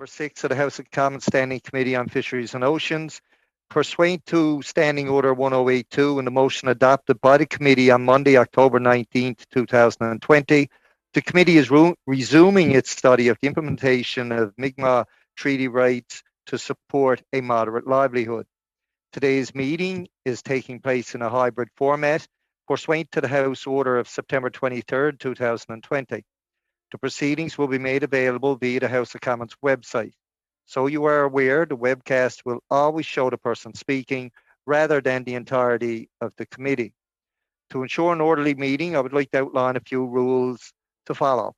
number 6 of the House of Commons Standing Committee on Fisheries and Oceans. Pursuant to Standing Order 1082 and the motion adopted by the committee on Monday, October 19th, 2020, the committee is resuming its study of the implementation of Mi'kmaq treaty rights to support a moderate livelihood. Today's meeting is taking place in a hybrid format pursuant to the House Order of September 23rd, 2020. The proceedings will be made available via the House of Commons website. So you are aware, the webcast will always show the person speaking rather than the entirety of the committee. To ensure an orderly meeting, I would like to outline a few rules to follow.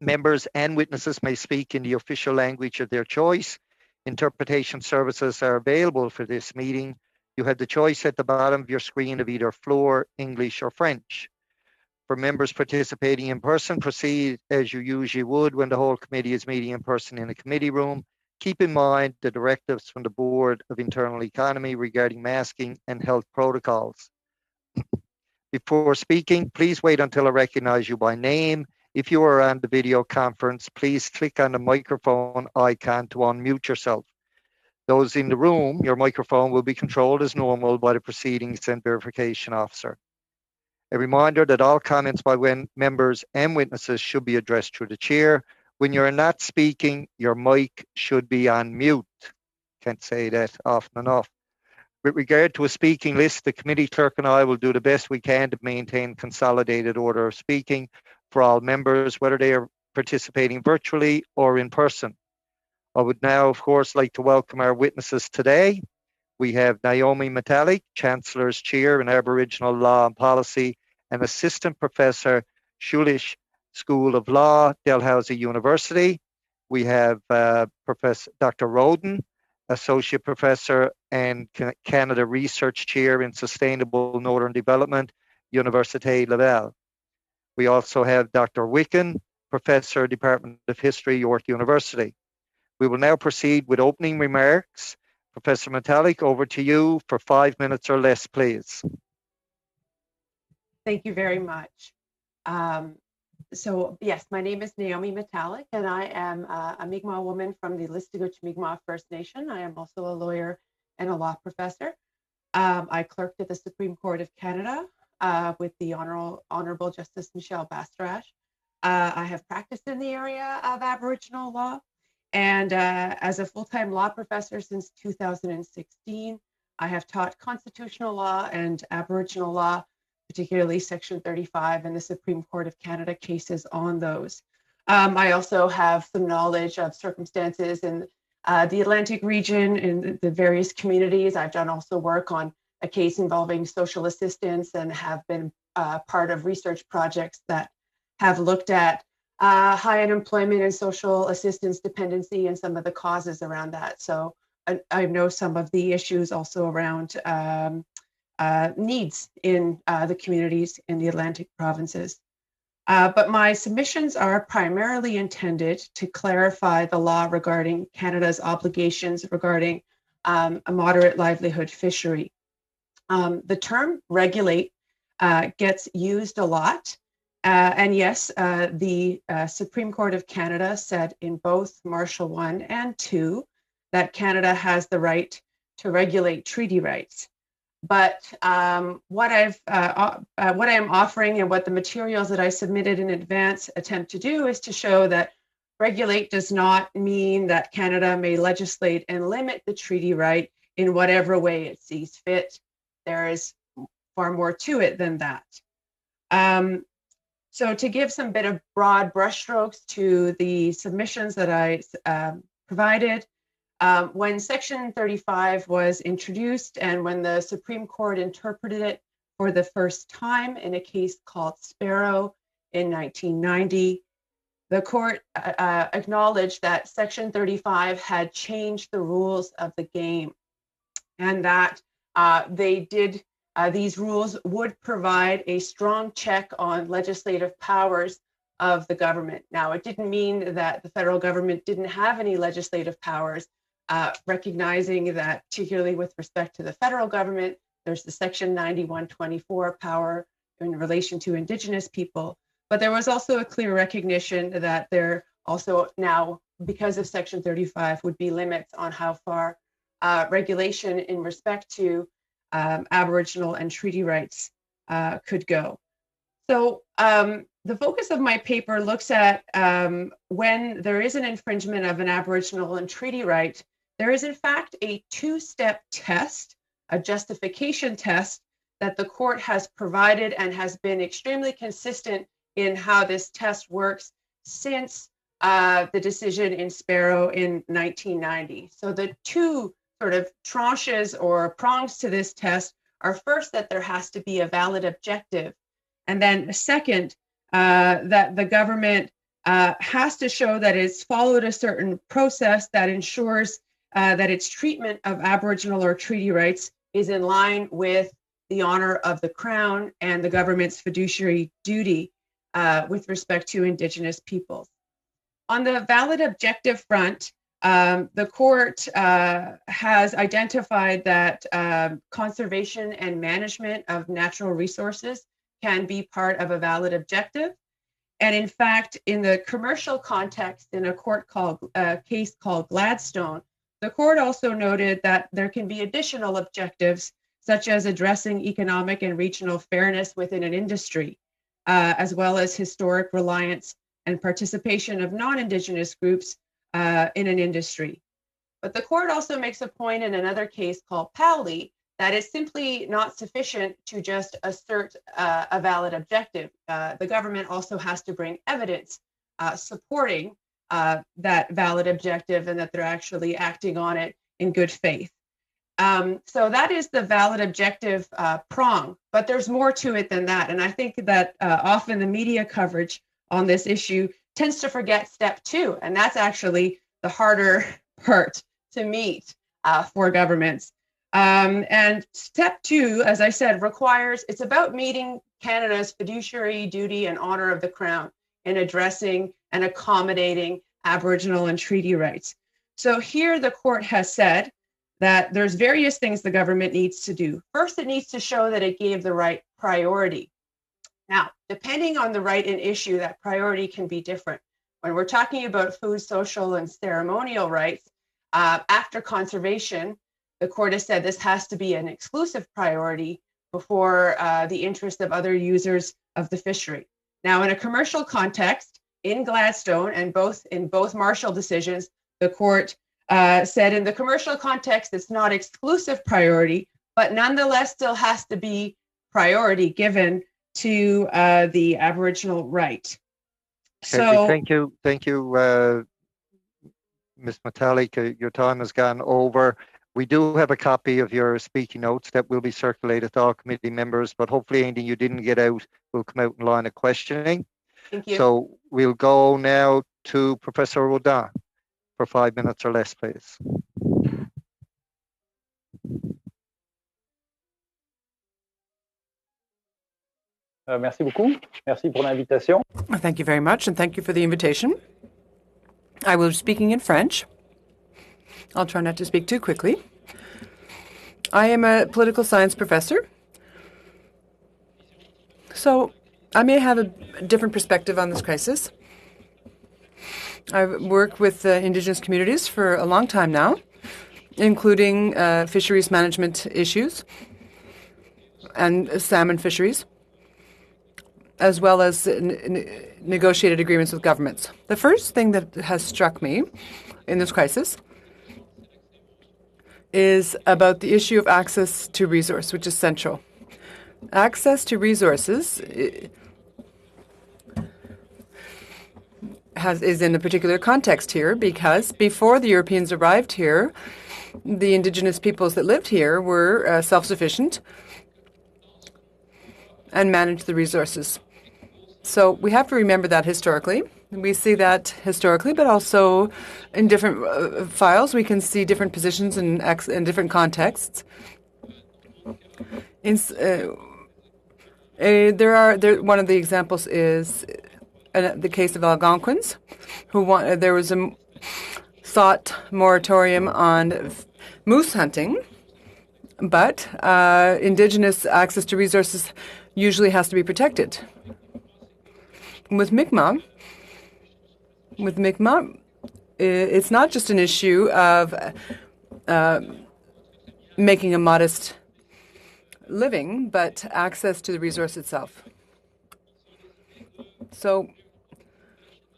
Members and witnesses may speak in the official language of their choice. Interpretation services are available for this meeting. You have the choice at the bottom of your screen of either Floor, English, or French. For members participating in person, proceed as you usually would when the whole committee is meeting in person in a committee room. Keep in mind the directives from the Board of Internal Economy regarding masking and health protocols. Before speaking, please wait until I recognize you by name. If you are on the video conference, please click on the microphone icon to unmute yourself. Those in the room, your microphone will be controlled as normal by the Proceedings and Verification Officer. A reminder that all comments by members and witnesses should be addressed through the chair. When you're not speaking, your mic should be on mute. Can't say that often enough. With regard to a speaking list, the committee clerk and I will do the best we can to maintain consolidated order of speaking for all members, whether they are participating virtually or in person. I would now, of course, like to welcome our witnesses today. We have Naomi Metallic, Chancellor's Chair in Aboriginal Law and Policy and Assistant Professor, Schulich School of Law, Dalhousie University. We have Professor Dr. Roden, Associate Professor and Canada Research Chair in Sustainable Northern Development, Université Laval. We also have Dr. Wicken, Professor, Department of History, York University. We will now proceed with opening remarks. Professor Metallic, over to you for 5 minutes or less, please. Thank you very much. So yes, my name is Naomi Metallic, and I am a Mi'kmaq woman from the Listuguj Mi'kmaq First Nation. I am also a lawyer and a law professor. I clerked at the Supreme Court of Canada with the Honorable Justice Michelle Bastarache. I have practiced in the area of Aboriginal law, and as a full-time law professor since 2016, I have taught constitutional law and Aboriginal law, particularly Section 35 and the Supreme Court of Canada cases on those. I also have some knowledge of circumstances in the Atlantic region and the various communities. I've done also work on a case involving social assistance and have been part of research projects that have looked at high unemployment and social assistance dependency and some of the causes around that. So I know some of the issues also around needs in the communities in the Atlantic provinces. But my submissions are primarily intended to clarify the law regarding Canada's obligations regarding a moderate livelihood fishery. The term regulate gets used a lot. And yes, the Supreme Court of Canada said in both Marshall I and II that Canada has the right to regulate treaty rights. But what I am offering and what the materials that I submitted in advance attempt to do is to show that regulate does not mean that Canada may legislate and limit the treaty right in whatever way it sees fit. There is far more to it than that. So to give some bit of broad brushstrokes to the submissions that I provided, when Section 35 was introduced and when the Supreme Court interpreted it for the first time in a case called Sparrow in 1990, the court acknowledged that Section 35 had changed the rules of the game and that these rules would provide a strong check on legislative powers of the government. Now, it didn't mean that the federal government didn't have any legislative powers, recognizing that particularly with respect to the federal government, there's the Section 9124 power in relation to Indigenous people, but there was also a clear recognition that there also now because of Section 35, would be limits on how far regulation in respect to Aboriginal and treaty rights could go. So the focus of my paper looks at when there is an infringement of an Aboriginal and treaty right, there is in fact a two-step test, a justification test that the court has provided and has been extremely consistent in how this test works since the decision in Sparrow in 1990. So the two sort of tranches or prongs to this test are first that there has to be a valid objective, and then second, that the government has to show that it's followed a certain process that ensures that its treatment of Aboriginal or treaty rights is in line with the honor of the Crown and the government's fiduciary duty with respect to Indigenous peoples. On the valid objective front, the court has identified that conservation and management of natural resources can be part of a valid objective. And in fact, in the commercial context, in a case called Gladstone, the court also noted that there can be additional objectives, such as addressing economic and regional fairness within an industry, as well as historic reliance and participation of non-Indigenous groups in an industry. But the court also makes a point in another case called Powley that it's simply not sufficient to just assert a valid objective. The government also has to bring evidence supporting that valid objective and that they're actually acting on it in good faith. So that is the valid objective prong, but there's more to it than that. And I think that often the media coverage on this issue tends to forget step two, and that's actually the harder part to meet for governments. And step two, as I said, it's about meeting Canada's fiduciary duty and honor of the Crown in addressing and accommodating Aboriginal and treaty rights. So here the court has said that there's various things the government needs to do. First, it needs to show that it gave the right priority. Now, depending on the right and issue, that priority can be different. When we're talking about food, social, and ceremonial rights, after conservation, the court has said this has to be an exclusive priority before the interest of other users of the fishery. Now, in a commercial context, in Gladstone and in both Marshall decisions, the court said in the commercial context, it's not exclusive priority, but nonetheless still has to be priority given to the Aboriginal right. So thank you, Ms. Metallic. Your time has gone over. We do have a copy of your speaking notes that will be circulated to all committee members, but hopefully anything you didn't get out will come out in line of questioning. Thank you. So we'll go now to Professor Rodin for 5 minutes or less, please. Merci beaucoup. Merci pour l'invitation. Thank you very much, and thank you for the invitation. I will be speaking in French. I'll try not to speak too quickly. I am a political science professor, so I may have a different perspective on this crisis. I've worked with Indigenous communities for a long time now, including fisheries management issues and salmon fisheries, as well as negotiated agreements with governments. The first thing that has struck me in this crisis is about the issue of access to resource, which is central. Access to resources is in a particular context here because before the Europeans arrived here, the Indigenous peoples that lived here were self-sufficient and managed the resources. So we have to remember that historically. We see that historically, but also in different files, we can see different positions in different contexts. One of the examples is the case of Algonquins, there was a sought moratorium on moose hunting, but Indigenous access to resources usually has to be protected. With Mi'kmaq, it's not just an issue of making a modest living, but access to the resource itself. So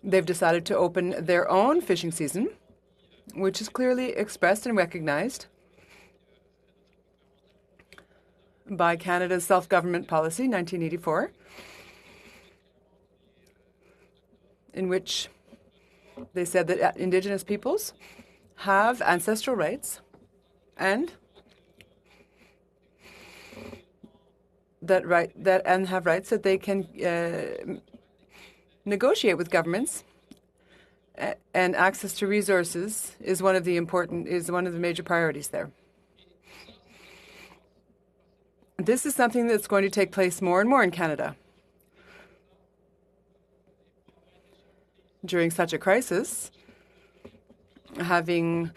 they've decided to open their own fishing season, which is clearly expressed and recognized by Canada's Self-Government Policy, 1984, in which they said that Indigenous peoples have ancestral rights and have rights that they can negotiate with governments, and access to resources is one of the major priorities there. This is something that's going to take place more and more in Canada. During such a crisis, having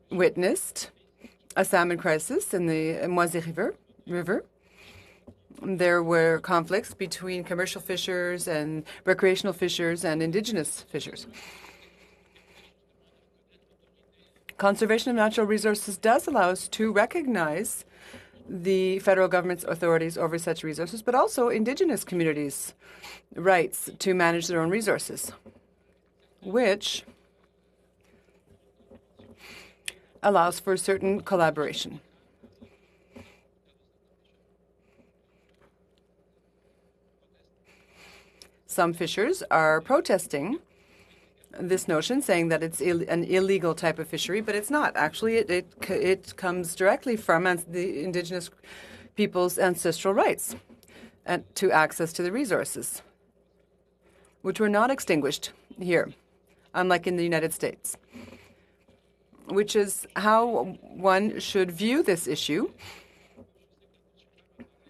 witnessed a salmon crisis in the Moisey River, there were conflicts between commercial fishers and recreational fishers and Indigenous fishers. Conservation of natural resources does allow us to recognize the federal government's authorities over such resources, but also Indigenous communities' rights to manage their own resources, which allows for certain collaboration. Some fishers are protesting this notion, saying that it's an illegal type of fishery, but it's not. Actually, it comes directly from the Indigenous people's ancestral rights and to access to the resources, which were not extinguished here, unlike in the United States, which is how one should view this issue.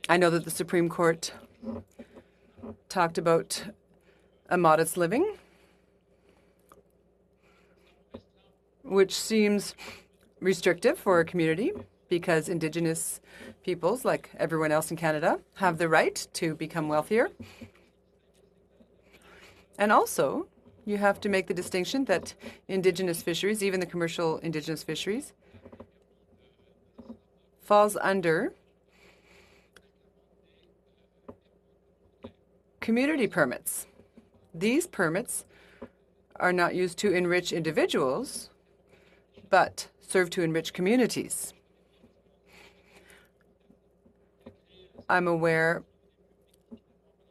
I know that the Supreme Court talked about a modest living, which seems restrictive for a community because Indigenous peoples, like everyone else in Canada, have the right to become wealthier. And also, you have to make the distinction that Indigenous fisheries, even the commercial Indigenous fisheries, falls under community permits. These permits are not used to enrich individuals, but serve to enrich communities. I'm aware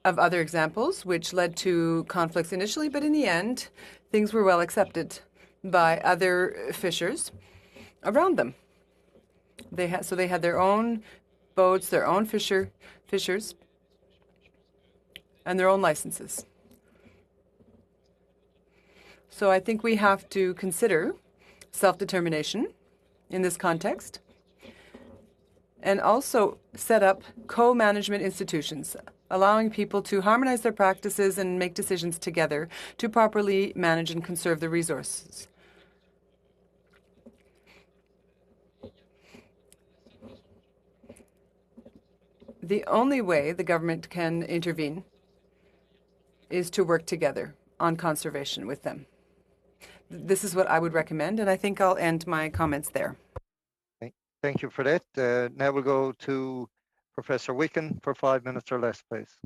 of other examples which led to conflicts initially, but in the end, things were well accepted by other fishers around them. They had their own boats, their own fishers, and their own licenses. So I think we have to consider self-determination in this context and also set up co-management institutions, allowing people to harmonize their practices and make decisions together to properly manage and conserve the resources. The only way the government can intervene is to work together on conservation with them. This is what I would recommend, and I think I'll end my comments there. Thank you for that. Now we'll go to Professor Wicken for 5 minutes or less, please.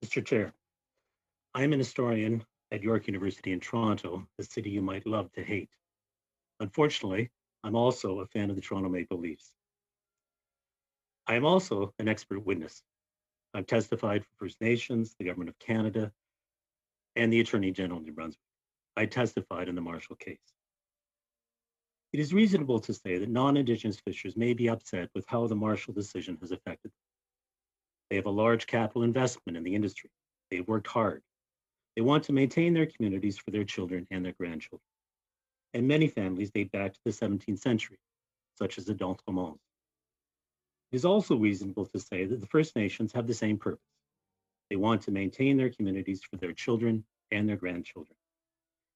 Mr. Chair, I'm an historian at York University in Toronto, the city you might love to hate. Unfortunately, I'm also a fan of the Toronto Maple Leafs. I am also an expert witness. I've testified for First Nations, the Government of Canada, and the Attorney General of New Brunswick. I testified in the Marshall case. It is reasonable to say that non-Indigenous fishers may be upset with how the Marshall decision has affected them. They have a large capital investment in the industry. They have worked hard. They want to maintain their communities for their children and their grandchildren. And many families date back to the 17th century, such as the d'Entremonts. It is also reasonable to say that the First Nations have the same purpose. They want to maintain their communities for their children and their grandchildren.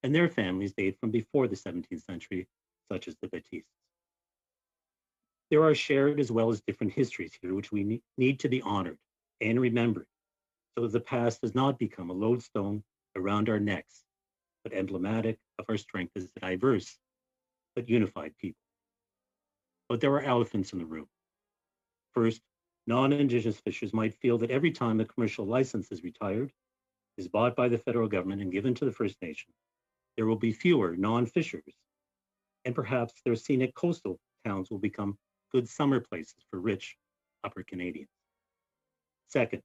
And their families date from before the 17th century, such as the Baptistes. There are shared as well as different histories here which we need to be honored and remembered. so that the past does not become a lodestone around our necks, but emblematic of our strength as a diverse but unified people. But there are elephants in the room. First, non-Indigenous fishers might feel that every time a commercial license is retired, is bought by the federal government and given to the First Nation, there will be fewer non-fishers, and perhaps their scenic coastal towns will become good summer places for rich Upper Canadians. Second,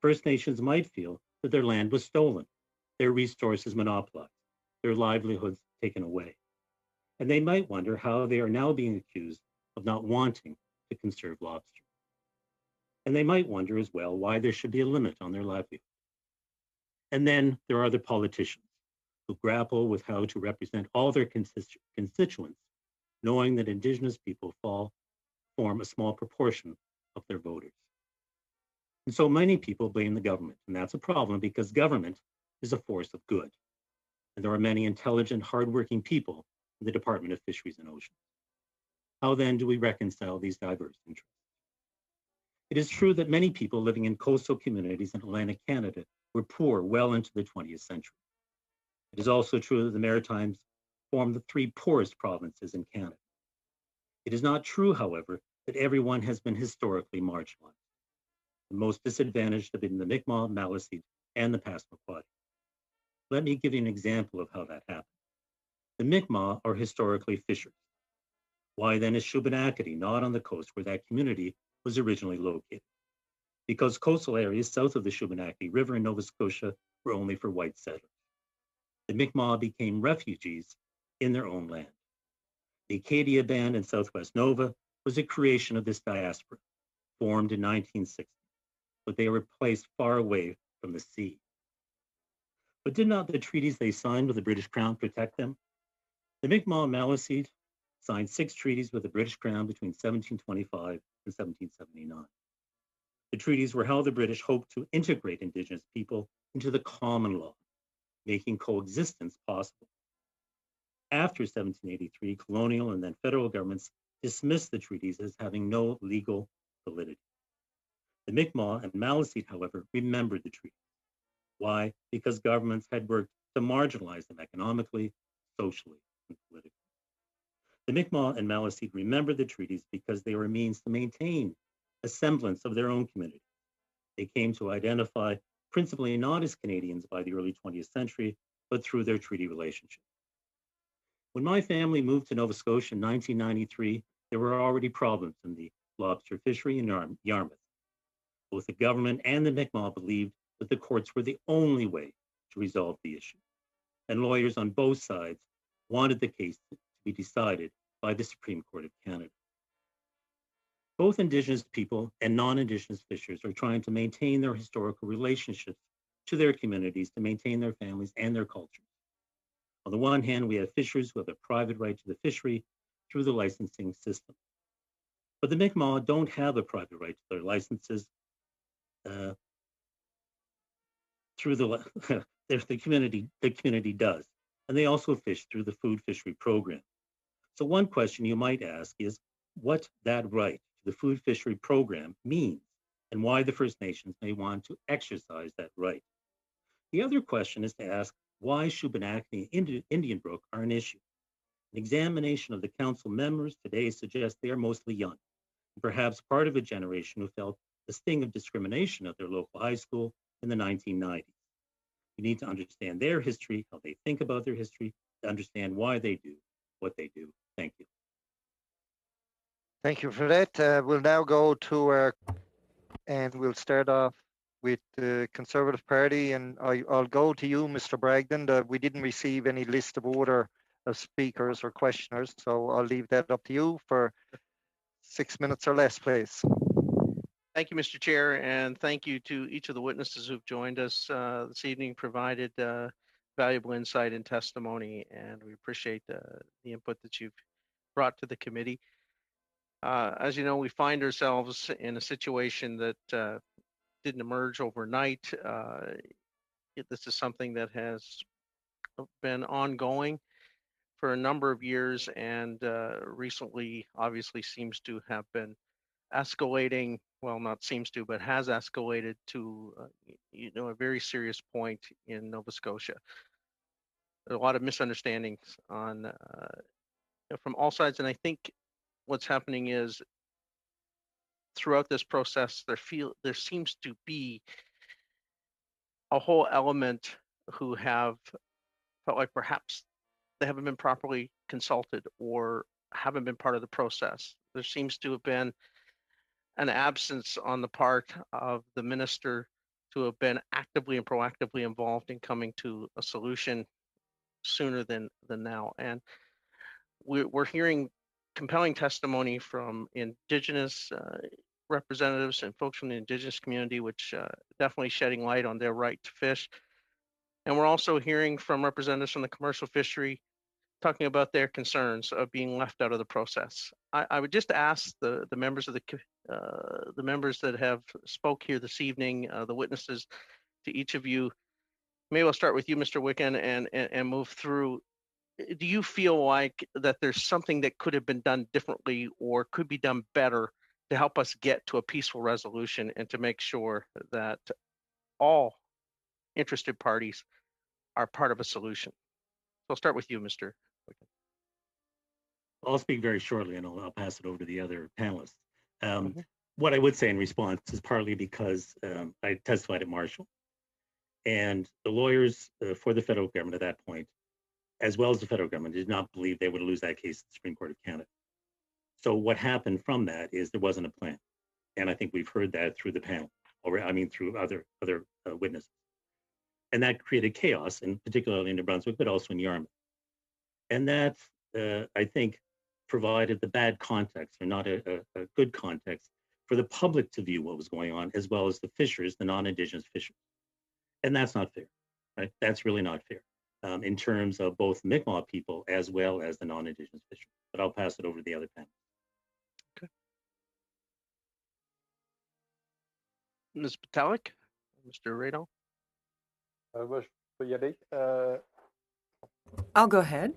First Nations might feel that their land was stolen, their resources monopolized, their livelihoods taken away, and they might wonder how they are now being accused of not wanting to conserve lobster. And they might wonder as well why there should be a limit on their livelihood. And then there are the politicians who grapple with how to represent all their constituents, knowing that Indigenous people form a small proportion of their voters. And so many people blame the government, and that's a problem because government is a force of good. And there are many intelligent, hardworking people in the Department of Fisheries and Oceans. How then do we reconcile these diverse interests? It is true that many people living in coastal communities in Atlantic Canada were poor well into the 20th century. It is also true that the Maritimes form the three poorest provinces in Canada. It is not true, however, that everyone has been historically marginalized. The most disadvantaged have been the Mi'kmaq, Maliseet, and the Passamaquoddy. Let me give you an example of how that happened. The Mi'kmaq are historically fishers. Why then is Shubenacadie not on the coast where that community was originally located? Because coastal areas south of the Shubenacadie River in Nova Scotia were only for white settlers. The Mi'kmaq became refugees in their own land. The Acadia Band in Southwest Nova was a creation of this diaspora, formed in 1960, but they were placed far away from the sea. But did not the treaties they signed with the British Crown protect them? The Mi'kmaq Maliseet signed 6 treaties with the British Crown between 1725 and 1779. The treaties were how the British hoped to integrate Indigenous people into the common law, making coexistence possible. After 1783, colonial and then federal governments dismissed the treaties as having no legal validity. The Mi'kmaq and Maliseet, however, remembered the treaties. Why? Because governments had worked to marginalize them economically, socially, and politically. The Mi'kmaq and Maliseet remembered the treaties because they were a means to maintain a semblance of their own community. They came to identify principally not as Canadians by the early 20th century, but through their treaty relationship. When my family moved to Nova Scotia in 1993, there were already problems in the lobster fishery in Yarmouth. Both the government and the Mi'kmaq believed that the courts were the only way to resolve the issue. And lawyers on both sides wanted the case to be decided by the Supreme Court of Canada. Both Indigenous people and non-Indigenous fishers are trying to maintain their historical relationships to their communities, to maintain their families and their cultures. On the one hand, we have fishers who have a private right to the fishery through the licensing system. But the Mi'kmaq don't have a private right to their licenses through the community does. And they also fish through the food fishery program. So one question you might ask is what that right to the food fishery program means and why the First Nations may want to exercise that right. The other question is to ask why Shubenacadie and Indian Brook are an issue. An examination of the council members today suggests they are mostly young, and perhaps part of a generation who felt the sting of discrimination at their local high school in the 1990s. You need to understand their history, how they think about their history, to understand why they do what they do. Thank you. Thank you for that. We'll now go to and we'll start off with the Conservative Party, and I'll go to you, Mr. Bragdon. We didn't receive any list of order of speakers or questioners, so I'll leave that up to you for 6 minutes or less, please. Thank you, Mr. Chair, and thank you to each of the witnesses who've joined us this evening, provided valuable insight and testimony, and we appreciate the input that you've brought to the committee. As you know, we find ourselves in a situation that didn't emerge overnight. This is something that has been ongoing for a number of years, and recently obviously seems to have been escalating. Well, not seems to, but has escalated to a very serious point in Nova Scotia. There are a lot of misunderstandings on from all sides, and I think what's happening is throughout this process, there seems to be a whole element who have felt like perhaps they haven't been properly consulted or haven't been part of the process. There seems to have been an absence on the part of the minister to have been actively and proactively involved in coming to a solution sooner than now. And we're hearing compelling testimony from Indigenous representatives and folks from the Indigenous community, which definitely shedding light on their right to fish. And we're also hearing from representatives from the commercial fishery talking about their concerns of being left out of the process. I would just ask the members of the members that have spoke here this evening, the witnesses, to each of you. Maybe I'll start with you, Mr. Wiccan, and move through. Do you feel like that there's something that could have been done differently or could be done better to help us get to a peaceful resolution and to make sure that all interested parties are part of a solution? So I'll start with you, Mr. Wiccan. I'll speak very shortly and I'll pass it over to the other panelists. What I would say in response is partly because I testified at Marshall, and the lawyers for the federal government at that point, as well as the federal government, did not believe they would lose that case at the Supreme Court of Canada. So what happened from that is there wasn't a plan. And I think we've heard that through the panel, or I mean through other witnesses. And that created chaos, and particularly in New Brunswick, but also in Yarmouth. And that, I think, provided the bad context, or not a good context, for the public to view what was going on, as well as the fishers, the non-Indigenous fishers. And that's not fair, right? That's really not fair in terms of both Mi'kmaq people as well as the non-Indigenous fishers. But I'll pass it over to the other panel. Okay. Ms. Patalik, Mr. Radel. Je peux y aller. I'll go ahead.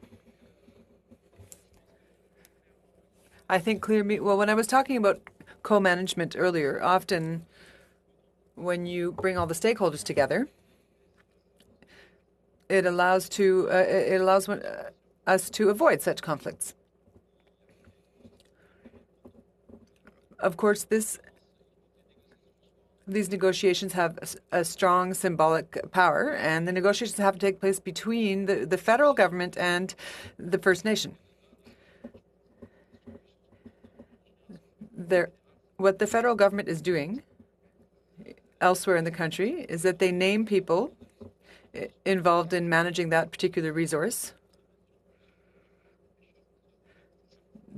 I think well, when I was talking about co-management earlier, often when you bring all the stakeholders together, it allows us to avoid such conflicts. Of course, these negotiations have a strong symbolic power, and the negotiations have to take place between the federal government and the First Nation. What the federal government is doing elsewhere in the country is that they name people involved in managing that particular resource.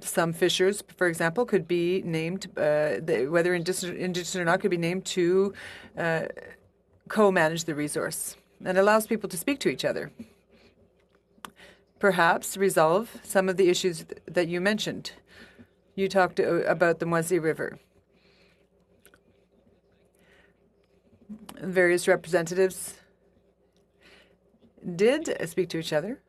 Some fishers, for example, could be named, whether indigenous or not, could be named to co-manage the resource, and allows people to speak to each other. Perhaps resolve some of the issues that you mentioned. You talked about the Moisey River. Various representatives did speak to each other,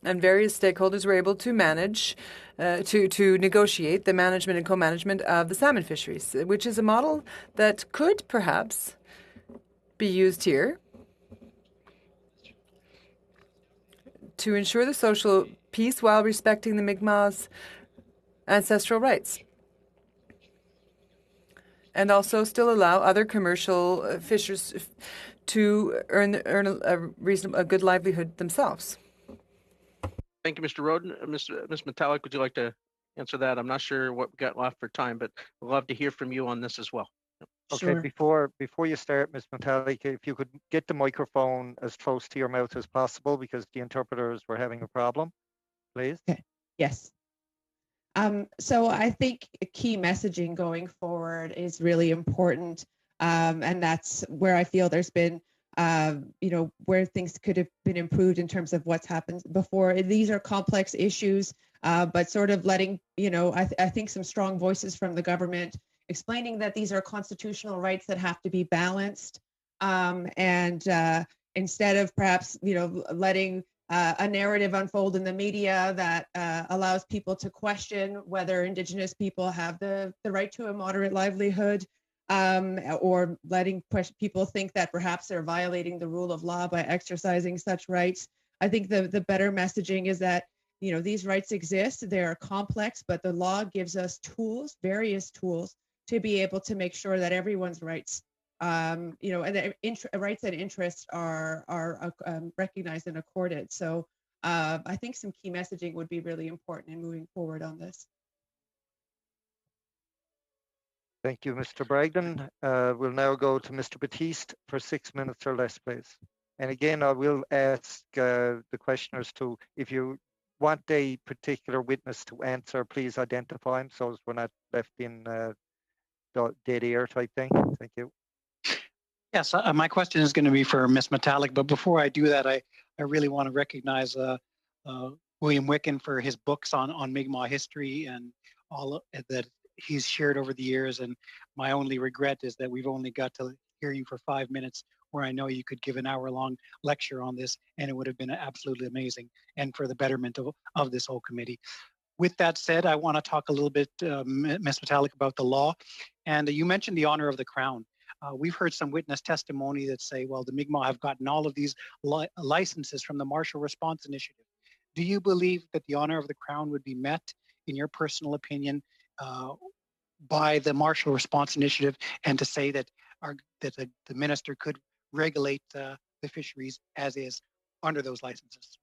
and various stakeholders were able to manage, to negotiate the management and co-management of the salmon fisheries, which is a model that could perhaps be used here to ensure the social peace while respecting the Mi'kmaq's ancestral rights, and also still allow other commercial fishers to earn a good livelihood themselves. Thank you, Mr. Roden. Ms. Metallic, would you like to answer that? I'm not sure what we got left for time, but we'd love to hear from you on this as well. Okay, sure. Before you start, Ms. Metallic, if you could get the microphone as close to your mouth as possible, because the interpreters were having a problem, please. Okay. Yes. So I think key messaging going forward is really important, and that's where I feel there's been, where things could have been improved in terms of what's happened before. These are complex issues, but sort of letting, I think some strong voices from the government explaining that these are constitutional rights that have to be balanced, and instead of perhaps, letting a narrative unfold in the media that allows people to question whether Indigenous people have the right to a moderate livelihood. or letting people think that perhaps they're violating the rule of law by exercising such rights. I think the better messaging is that, you know, these rights exist. They're complex, but the law gives us tools, various tools, to be able to make sure that everyone's rights, you know, and the rights and interests are recognized and accorded. So I think some key messaging would be really important in moving forward on this. Thank you, Mr. Bragdon. We'll now go to Mr. Batiste for 6 minutes or less, please. And again, I will ask the questioners to, if you want a particular witness to answer, please identify him so as we're not left in dead air type thing. Thank you. Yes, my question is going to be for Ms. Metallic, but before I do that, I really want to recognize William Wicken for his books on Mi'kmaq history and all that he's shared over the years. And my only regret is that we've only got to hear you for 5 minutes, where I know you could give an hour-long lecture on this, and it would have been absolutely amazing and for the betterment of this whole committee. With that said, I want to talk a little bit, Ms. Metallic, about the law. And you mentioned the honor of the crown. We've heard some witness testimony that say, well, the Mi'kmaq have gotten all of these licenses from the Marshall Response Initiative. Do you believe that the honor of the crown would be met, in your personal opinion, by the Marshall Response Initiative, and to say that the minister could regulate the fisheries as is under those licenses?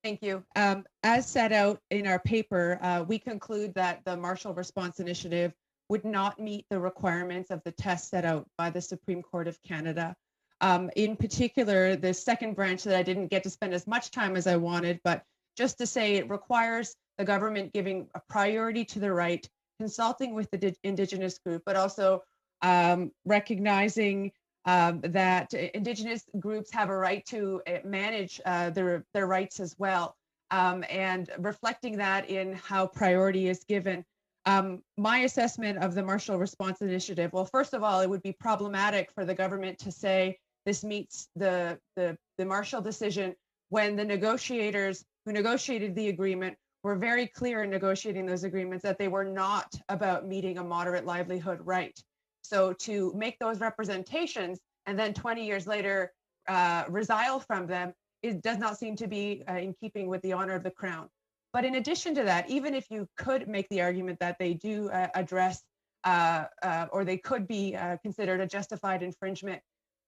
Thank you. As set out in our paper, we conclude that the Marshall Response Initiative would not meet the requirements of the test set out by the Supreme Court of Canada. In particular, the second branch that I didn't get to spend as much time as I wanted, but just to say it requires the government giving a priority to the right, consulting with the Indigenous group, but also recognizing that Indigenous groups have a right to manage their rights as well, and reflecting that in how priority is given. My assessment of the Marshall Response Initiative, well, first of all, it would be problematic for the government to say this meets the Marshall decision when the negotiators who negotiated the agreement were very clear in negotiating those agreements that they were not about meeting a moderate livelihood right. So to make those representations and then 20 years later resile from them, it does not seem to be in keeping with the honor of the crown. But in addition to that, even if you could make the argument that they do address or they could be considered a justified infringement,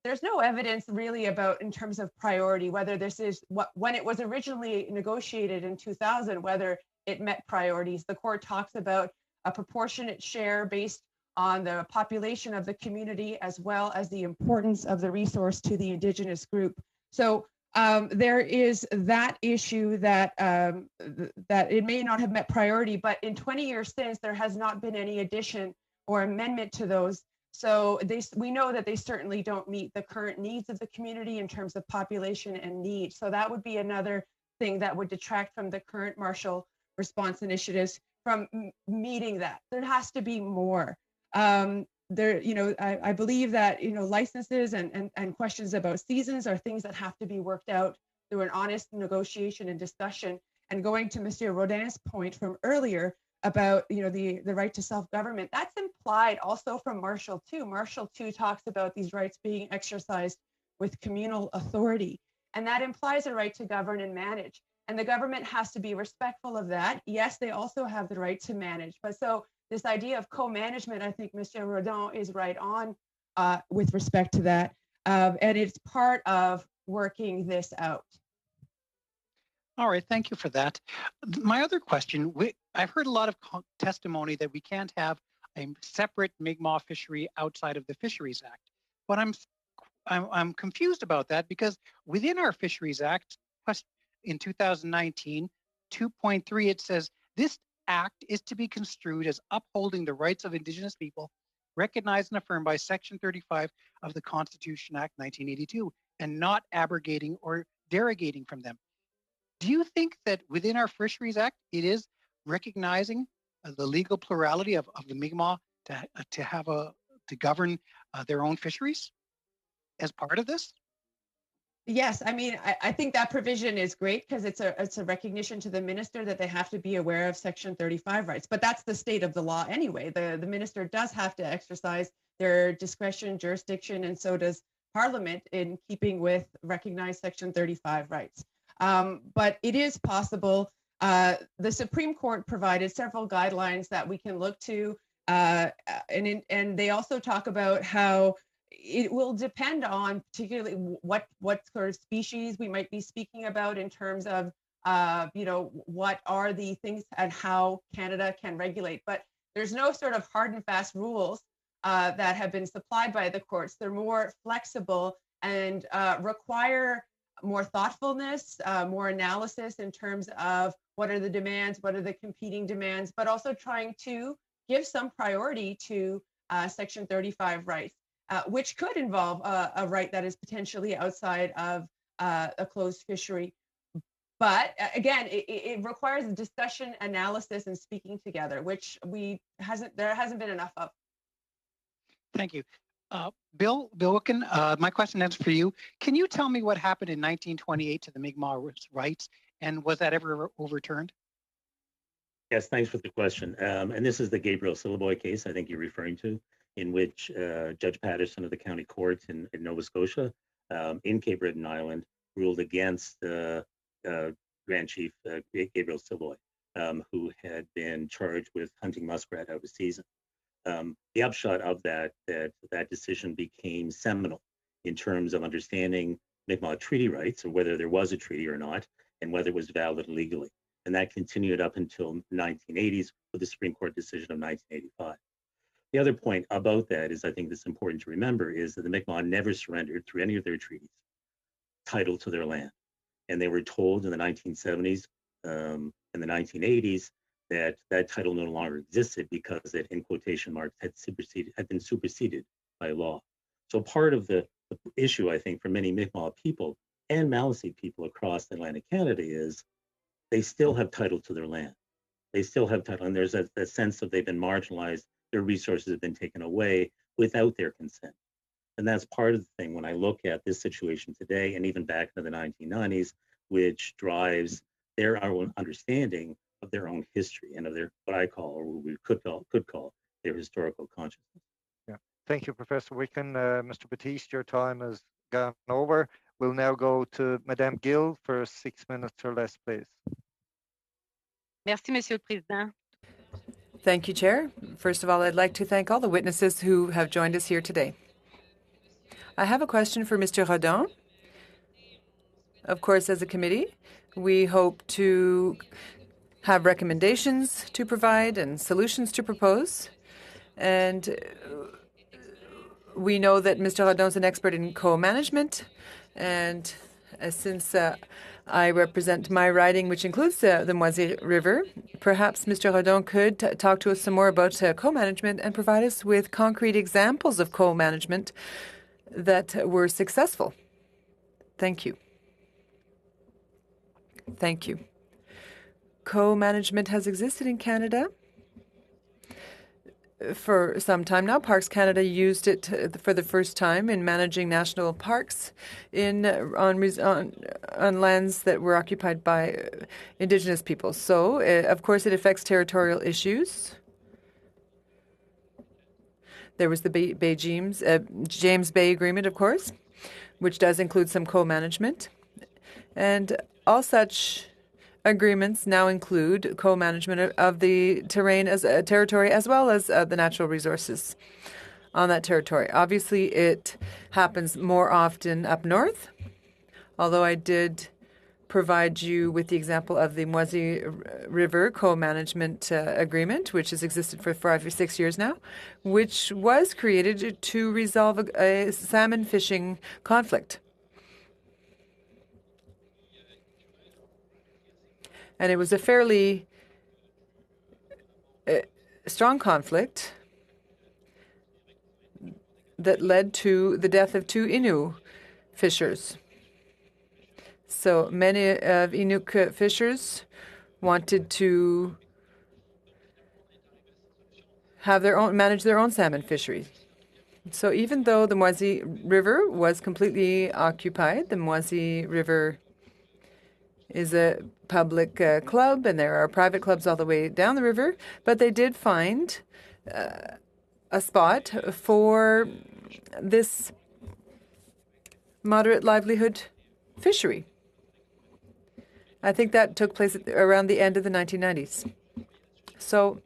there's no evidence really about, in terms of priority, whether this is when it was originally negotiated in 2000, whether it met priorities. The court talks about a proportionate share based on the population of the community, as well as the importance of the resource to the Indigenous group. So there is that issue that that it may not have met priority, but in 20 years since, there has not been any addition or amendment to those. So we know that they certainly don't meet the current needs of the community in terms of population and need. So that would be another thing that would detract from the current Marshall Response Initiatives from meeting that. There has to be more. I believe that, licenses and questions about seasons are things that have to be worked out through an honest negotiation and discussion. And going to Monsieur Rodin's point from earlier about, the right to self-government, that's implied also from Marshall II. Marshall II talks about these rights being exercised with communal authority, and that implies a right to govern and manage. And the government has to be respectful of that. Yes, they also have the right to manage. But so this idea of co-management, I think Mr. Rodin is right on with respect to that. And it's part of working this out. All right, thank you for that. My other question, I've heard a lot of testimony that we can't have a separate Mi'kmaq fishery outside of the Fisheries Act. But I'm confused about that, because within our Fisheries Act, in 2019, 2.3, it says, this act is to be construed as upholding the rights of Indigenous people recognized and affirmed by Section 35 of the Constitution Act 1982, and not abrogating or derogating from them. Do you think that within our Fisheries Act, it is recognizing the legal plurality of the Mi'kmaq to govern their own fisheries as part of this? Yes, I mean, I think that provision is great because it's a recognition to the minister that they have to be aware of Section 35 rights. But that's the state of the law anyway. The minister does have to exercise their discretion, jurisdiction, and so does Parliament in keeping with recognized Section 35 rights. But it is possible. The Supreme Court provided several guidelines that we can look to, and they also talk about how it will depend on particularly what sort of species we might be speaking about in terms of what are the things and how Canada can regulate. But there's no sort of hard and fast rules that have been supplied by the courts. They're more flexible and require more thoughtfulness, more analysis in terms of what are the demands, what are the competing demands, but also trying to give some priority to Section 35 rights. Which could involve a right that is potentially outside of a closed fishery. But again, it requires discussion, analysis, and speaking together, which there hasn't been enough of. Thank you. Bill Wicken, my question is for you. Can you tell me what happened in 1928 to the Mi'kmaq rights, and was that ever overturned? Yes, thanks for the question. And this is the Gabriel Syliboy case I think you're referring to, in which Judge Patterson of the County Court in Nova Scotia, in Cape Breton Island, ruled against Grand Chief Gabriel Syliboy, who had been charged with hunting muskrat out of season. The upshot of that decision became seminal in terms of understanding Mi'kmaq treaty rights, or whether there was a treaty or not, and whether it was valid legally. And that continued up until 1980s with the Supreme Court decision of 1985. The other point about that is, I think that's important to remember, is that the Mi'kmaq never surrendered through any of their treaties title to their land. And they were told in the 1970s and the 1980s that that title no longer existed because it, in quotation marks, had been superseded by law. So part of the issue, I think, for many Mi'kmaq people and Maliseet people across Atlantic Canada is they still have title to their land. They still have title, and there's a sense that they've been marginalized. Their resources have been taken away without their consent. And that's part of the thing when I look at this situation today, and even back into the 1990s, which drives their own understanding of their own history and of their, what I call, or what we could call their historical consciousness. Yeah, thank you, Professor Wicken. Mr. Batiste, your time has gone over. We'll now go to Madame Gill for 6 minutes or less, please. Merci, Monsieur le Président. Thank you, Chair. First of all, I'd like to thank all the witnesses who have joined us here today. I have a question for Mr. Rodon. Of course, as a committee, we hope to have recommendations to provide and solutions to propose. And we know that Mr. Rodon is an expert in co-management. And since I represent my riding, which includes the Moisy River, perhaps Mr. Rodon could talk to us some more about co-management and provide us with concrete examples of co-management that were successful. Thank you. Thank you. Co-management has existed in Canada for some time now. Parks Canada used it for the first time in managing national parks on lands that were occupied by Indigenous peoples. So, of course, it affects territorial issues. There was the James Bay Agreement, of course, which does include some co-management. And all such agreements now include co-management of the territory as well as the natural resources on that territory. Obviously, it happens more often up north, although I did provide you with the example of the Moisy River co-management agreement, which has existed for 5 or 6 years now, which was created to resolve a salmon fishing conflict. And it was a fairly strong conflict that led to the death of 2 Innu fishers. So many of Inuk fishers wanted to have manage their own salmon fisheries. So even though the Moisy River was completely occupied, the Moisy River is a public club, and there are private clubs all the way down the river, but they did find a spot for this moderate livelihood fishery. I think that took place around the end of the 1990s. So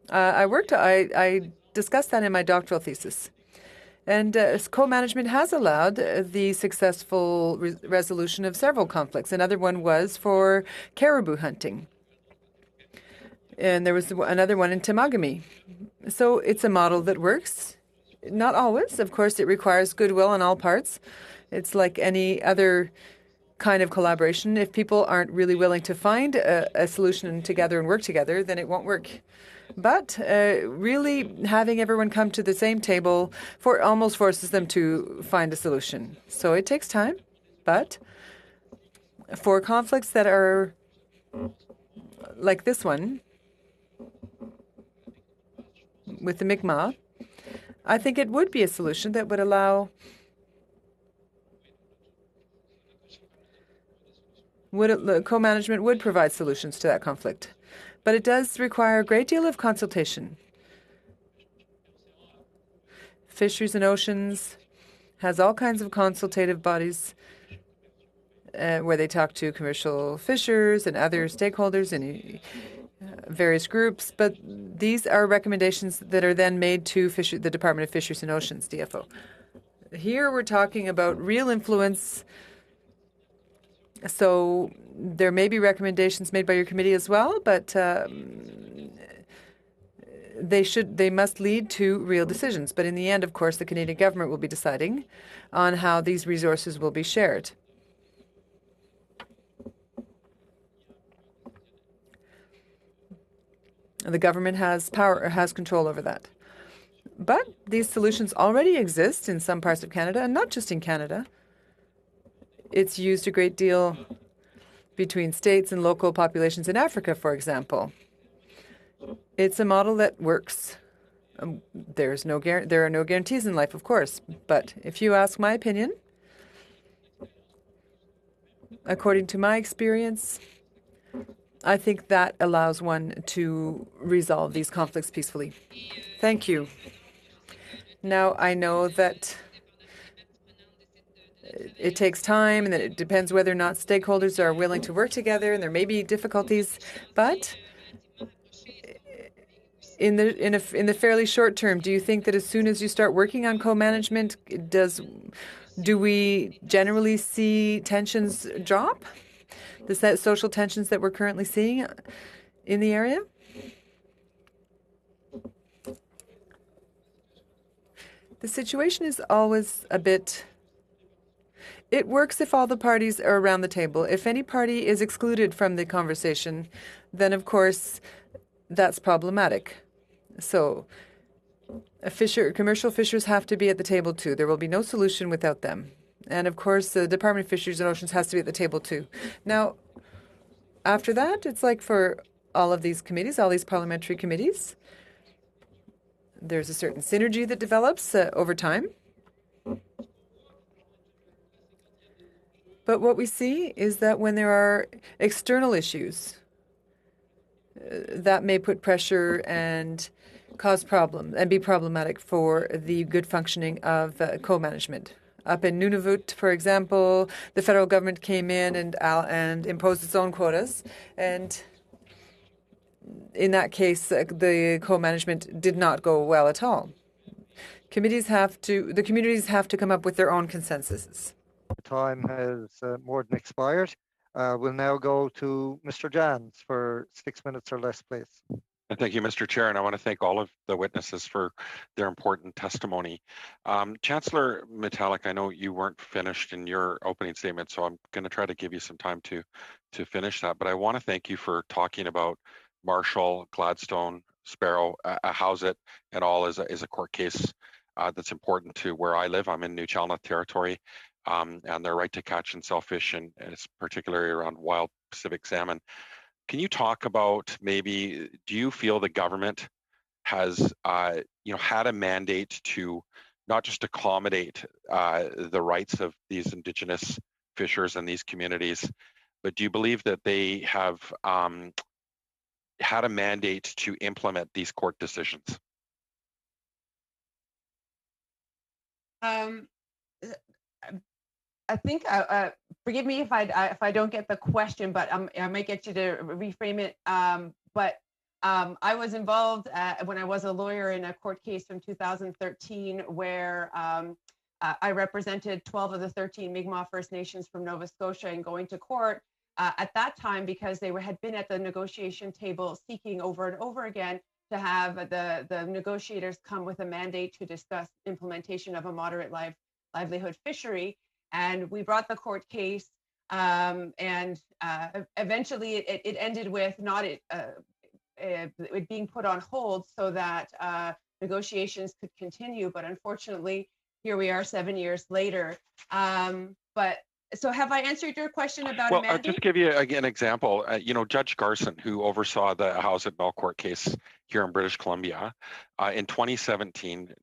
I discussed that in my doctoral thesis. And co-management has allowed the successful resolution of several conflicts. Another one was for caribou hunting. And there was another one in Temagami. So it's a model that works. Not always. Of course, it requires goodwill on all parts. It's like any other kind of collaboration. If people aren't really willing to find a solution together and work together, then it won't work. But really having everyone come to the same table almost forces them to find a solution. So it takes time, but for conflicts that are like this one with the Mi'kmaq, I think it would be a solution that would allow co-management would provide solutions to that conflict. But it does require a great deal of consultation. Fisheries and Oceans has all kinds of consultative bodies where they talk to commercial fishers and other stakeholders in various groups. But these are recommendations that are then made to the Department of Fisheries and Oceans, DFO. Here we're talking about real influence. So there may be recommendations made by your committee as well, but they must lead to real decisions. But in the end, of course, the Canadian government will be deciding on how these resources will be shared. The government has control over that. But these solutions already exist in some parts of Canada, and not just in Canada. It's used a great deal between states and local populations in Africa, for example. It's a model that works. There are no guarantees in life, of course. But if you ask my opinion, according to my experience, I think that allows one to resolve these conflicts peacefully. Thank you. Now, I know that it takes time and that it depends whether or not stakeholders are willing to work together, and there may be difficulties, but in the fairly short term, do you think that as soon as you start working on co-management, do we generally see tensions drop? The social tensions that we're currently seeing in the area? The situation is always a bit. It works if all the parties are around the table. If any party is excluded from the conversation, then of course that's problematic. So commercial fishers have to be at the table too. There will be no solution without them. And of course the Department of Fisheries and Oceans has to be at the table too. Now, after that, it's like for all of these committees, all these parliamentary committees, there's a certain synergy that develops over time. But what we see is that when there are external issues, that may put pressure and cause problems and be problematic for the good functioning of co-management. Up in Nunavut, for example, the federal government came in and imposed its own quotas, and in that case, the co-management did not go well at all. The communities have to come up with their own consensuses. Time has more than expired. We'll now go to Mr. Jans for 6 minutes or less, please. Thank you, Mr. Chair, and I want to thank all of the witnesses for their important testimony. Chancellor Metallic, I know you weren't finished in your opening statement, so I'm going to try to give you some time to finish that. But I want to thank you for talking about Marshall, Gladstone, Sparrow, Howsett, and all as a court case that's important to where I live. I'm in New Chalmette territory, and their right to catch and sell fish, and it's particularly around wild Pacific salmon. Can you talk about do you feel the government has had a mandate to not just accommodate the rights of these Indigenous fishers and these communities, but do you believe that they have had a mandate to implement these court decisions? I think, forgive me if I don't get the question, but I might get you to reframe it. But I was involved when I was a lawyer in a court case from 2013 where I represented 12 of the 13 Mi'kmaq First Nations from Nova Scotia and going to court at that time because they had been at the negotiation table seeking over and over again to have the negotiators come with a mandate to discuss implementation of a moderate livelihood fishery. And we brought the court case, and eventually it ended with not it being put on hold so that negotiations could continue. But unfortunately, here we are 7 years later. But so have I answered your question about a mandate? I'll just give you an example. Judge Garson, who oversaw the House at Bell court case here in British Columbia, in 2017,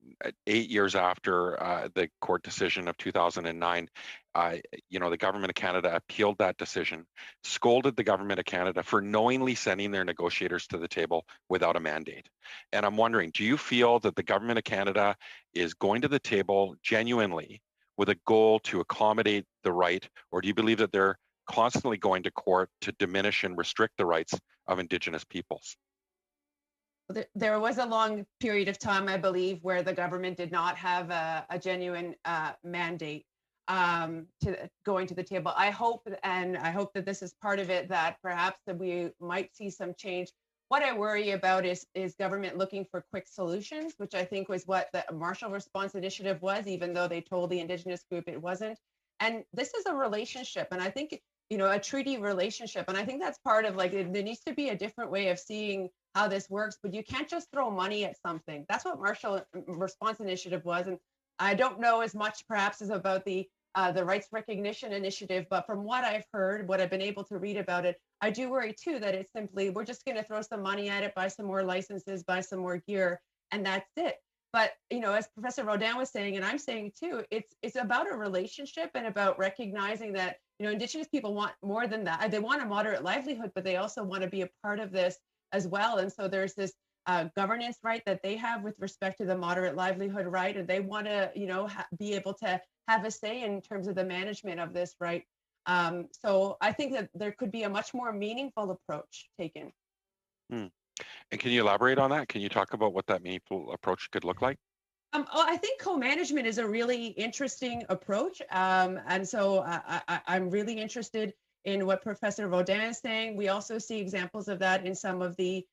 8 years after the court decision of 2009, the Government of Canada appealed that decision, scolded the Government of Canada for knowingly sending their negotiators to the table without a mandate. And I'm wondering, do you feel that the Government of Canada is going to the table genuinely with a goal to accommodate the right, or do you believe that they're constantly going to court to diminish and restrict the rights of Indigenous peoples? There was a long period of time, I believe, where the government did not have a genuine mandate to going to the table. I hope that this is part of it, that perhaps that we might see some change. What I worry about is government looking for quick solutions, which I think was what the Marshall Response Initiative was, even though they told the Indigenous group it wasn't. And this is a relationship, and I think, a treaty relationship. And I think that's part of there needs to be a different way of seeing how this works, but you can't just throw money at something. That's what Marshall Response Initiative was. And I don't know as much perhaps as about the Rights Recognition Initiative, but from what I've heard, what I've been able to read about it, I do worry too that it's simply, we're just going to throw some money at it, buy some more licenses, buy some more gear, and that's it. But, as Professor Rodin was saying, and I'm saying too, it's about a relationship and about recognizing that, Indigenous people want more than that. They want a moderate livelihood, but they also want to be a part of this as well. And so there's this governance right that they have with respect to the moderate livelihood right, and they want to, be able to have a say in terms of the management of this right. So I think that there could be a much more meaningful approach taken. And can you elaborate on that? Can you talk about what that meaningful approach could look like? I think co-management is a really interesting approach. And so I'm really interested in what Professor Rodin is saying. We also see examples of that in some of the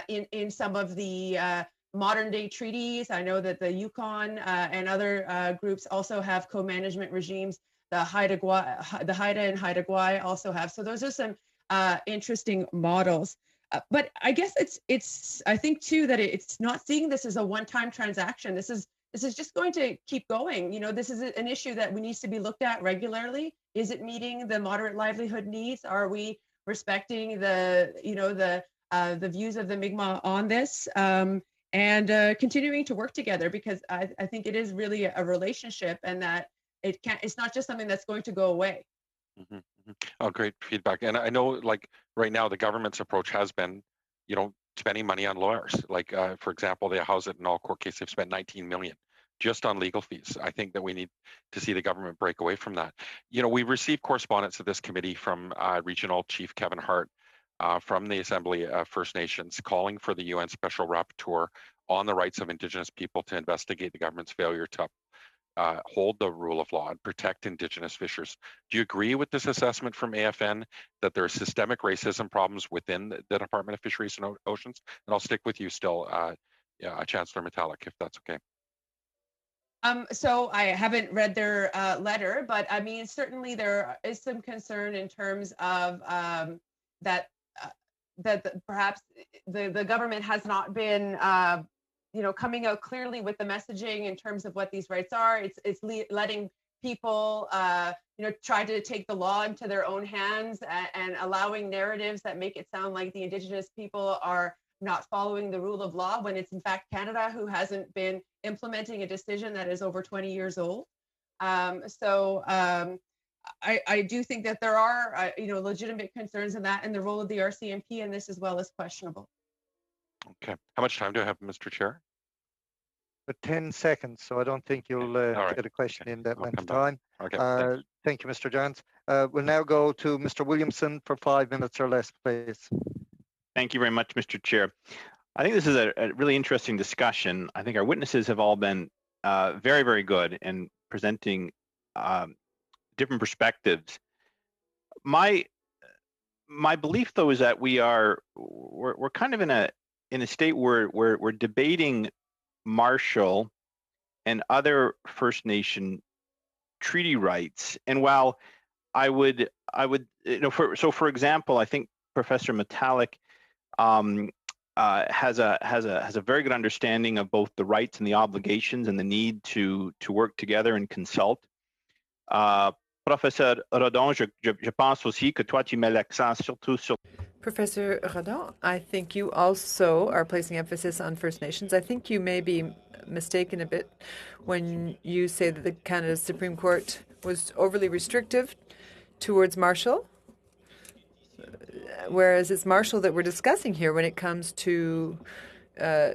in some of the modern day treaties. I know that the Yukon and other groups also have co-management regimes. The Haida and Haida Gwaii also have. So those are some interesting models. But I guess it's I think too that it's not seeing this as a one-time transaction. This is just going to keep going. This is an issue that needs to be looked at regularly. Is it meeting the moderate livelihood needs? Are we respecting the views of the Mi'kmaq on this? And continuing to work together, because I think it is really a relationship, and that it's not just something that's going to go away. Mm-hmm. Oh, great feedback. And I know, right now, the government's approach has been, spending money on lawyers. For example, the House at Null court case, they've spent $19 million just on legal fees. I think that we need to see the government break away from that. We received correspondence to this committee from Regional Chief Kevin Hart from the Assembly of First Nations, calling for the UN Special Rapporteur on the rights of Indigenous people to investigate the government's failure to hold the rule of law and protect Indigenous fishers. Do you agree with this assessment from AFN that there are systemic racism problems within the Department of Fisheries and Oceans? And I'll stick with you still, Chancellor Metallic, if that's okay. So I haven't read their letter, but I mean, certainly there is some concern in terms of that perhaps the government has not been coming out clearly with the messaging in terms of what these rights are. It's letting people, try to take the law into their own hands and allowing narratives that make it sound like the Indigenous people are not following the rule of law when it's in fact Canada who hasn't been implementing a decision that is over 20 years old. I do think that there are, legitimate concerns in that, and the role of the RCMP in this as well is questionable. Okay. How much time do I have, Mr. Chair? 10 seconds, so I don't think you'll right. get a question in that I'll length of come back. time. Okay. Thanks. Thank you, Mr. Johns. We'll now go to Mr. Williamson for 5 minutes or less, please. Thank you very much, Mr. Chair. I think this is a really interesting discussion. I think our witnesses have all been very, very good in presenting different perspectives. My belief, though, is that we're kind of in a state where we're debating Marshall and other First Nation treaty rights. And while I would, for example, I think Professor Metallic has a very good understanding of both the rights and the obligations and the need to work together and consult. Professeur Rodon, je pense aussi que toi tu mets l'accent surtout sur. Professor Rodon, I think you also are placing emphasis on First Nations. I think you may be mistaken a bit when you say that the Canada's Supreme Court was overly restrictive towards Marshall, whereas it's Marshall that we're discussing here when it comes to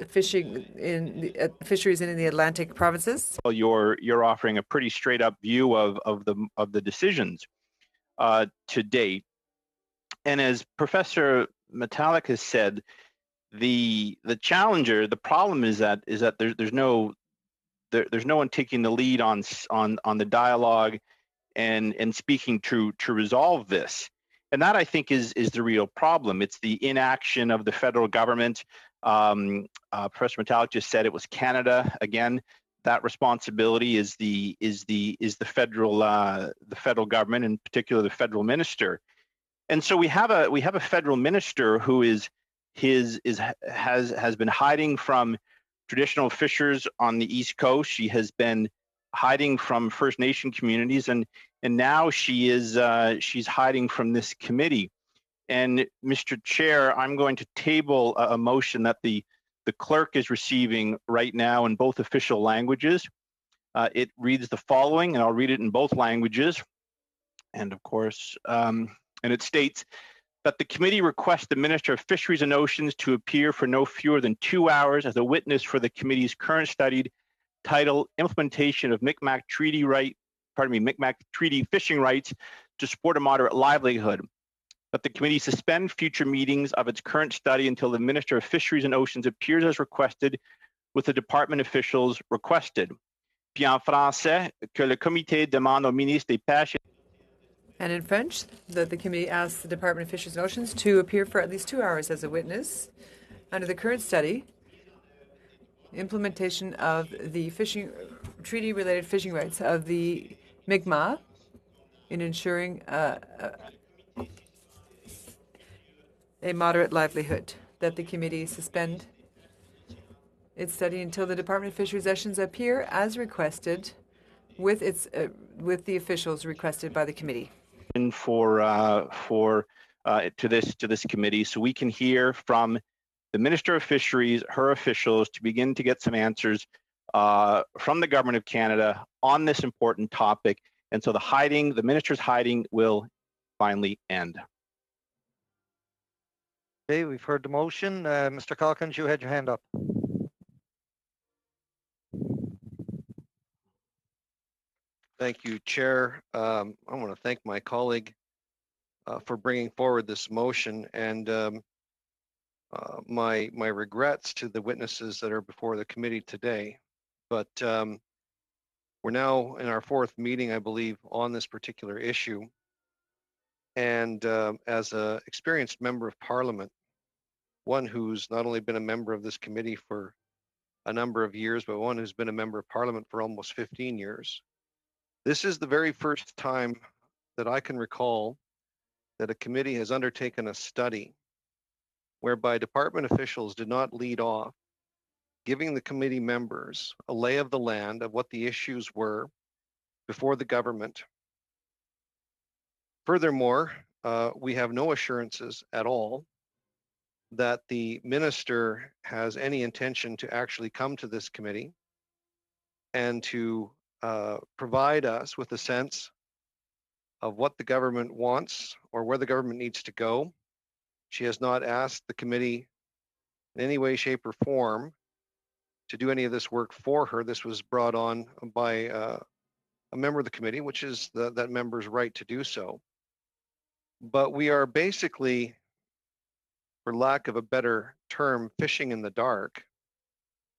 fishing in the fisheries in the Atlantic provinces. Well, you're offering a pretty straight up view of the decisions to date, and as Professor Metallic has said, the problem is that there's no one taking the lead on the dialogue and speaking to resolve this. And that, I think, is the real problem. It's the inaction of the federal government. Professor Metallic just said it was Canada. Again, that responsibility is the federal government, in particular the federal minister. And so we have a federal minister who has been hiding from traditional fishers on the East Coast. She has been hiding from First Nation communities, and now she's hiding from this committee. And Mr. Chair, I'm going to table a motion that the clerk is receiving right now in both official languages. It reads the following, and I'll read it in both languages. And of course, and it states that the committee requests the Minister of Fisheries and Oceans to appear for no fewer than 2 hours as a witness for the committee's current study titled Implementation of Mi'kmaq Treaty Fishing Rights to Support a Moderate Livelihood. That the committee suspend future meetings of its current study until the Minister of Fisheries and Oceans appears as requested with the department officials requested. Puis en français, que le comité demande au ministre des Pêches. And in French, that the committee asks the Department of Fisheries and Oceans to appear for at least 2 hours as a witness under the current study, implementation of the fishing treaty-related fishing rights of the Mi'kmaq in ensuring a moderate livelihood, that the committee suspend its study until the Department of Fisheries and Oceans appear as requested with the officials requested by the committee. To this committee, so we can hear from the Minister of Fisheries, her officials, to begin to get some answers from the Government of Canada on this important topic, and so the minister's hiding will finally end. Okay, we've heard the motion. Mr. Calkins, you had your hand up. Thank you, Chair. I want to thank my colleague for bringing forward this motion, and my regrets to the witnesses that are before the committee today. But we're now in our fourth meeting, I believe, on this particular issue. And as an experienced member of Parliament, one who's not only been a member of this committee for a number of years, but one who's been a member of Parliament for almost 15 years, this is the very first time that I can recall that a committee has undertaken a study whereby department officials did not lead off, giving the committee members a lay of the land of what the issues were before the government. Furthermore, we have no assurances at all that the minister has any intention to actually come to this committee and to provide us with a sense of what the government wants or where the government needs to go. She has not asked the committee in any way, shape, or form to do any of this work for her. This was brought on by a member of the committee, which is that member's right to do so. But we are basically, for lack of a better term, fishing in the dark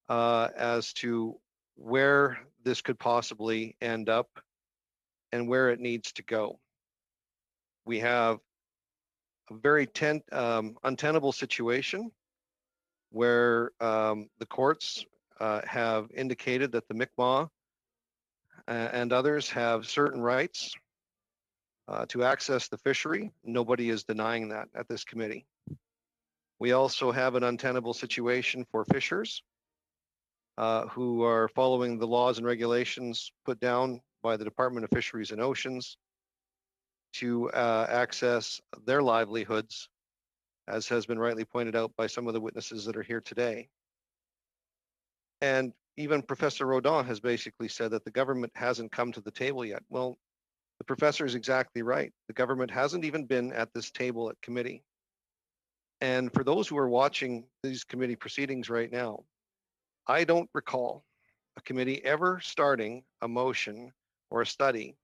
as to where this could possibly end up and where it needs to go. We have a very untenable situation where the courts have indicated that the Mi'kmaq and others have certain rights to access the fishery. Nobody is denying that at this committee. We also have an untenable situation for fishers who are following the laws and regulations put down by the Department of Fisheries and Oceans to access their livelihoods, as has been rightly pointed out by some of the witnesses that are here today. And even Professor Rodin has basically said that the government hasn't come to the table yet. Well, the professor is exactly right. The government hasn't even been at this table at committee. And for those who are watching these committee proceedings right now, I don't recall a committee ever starting a motion or a study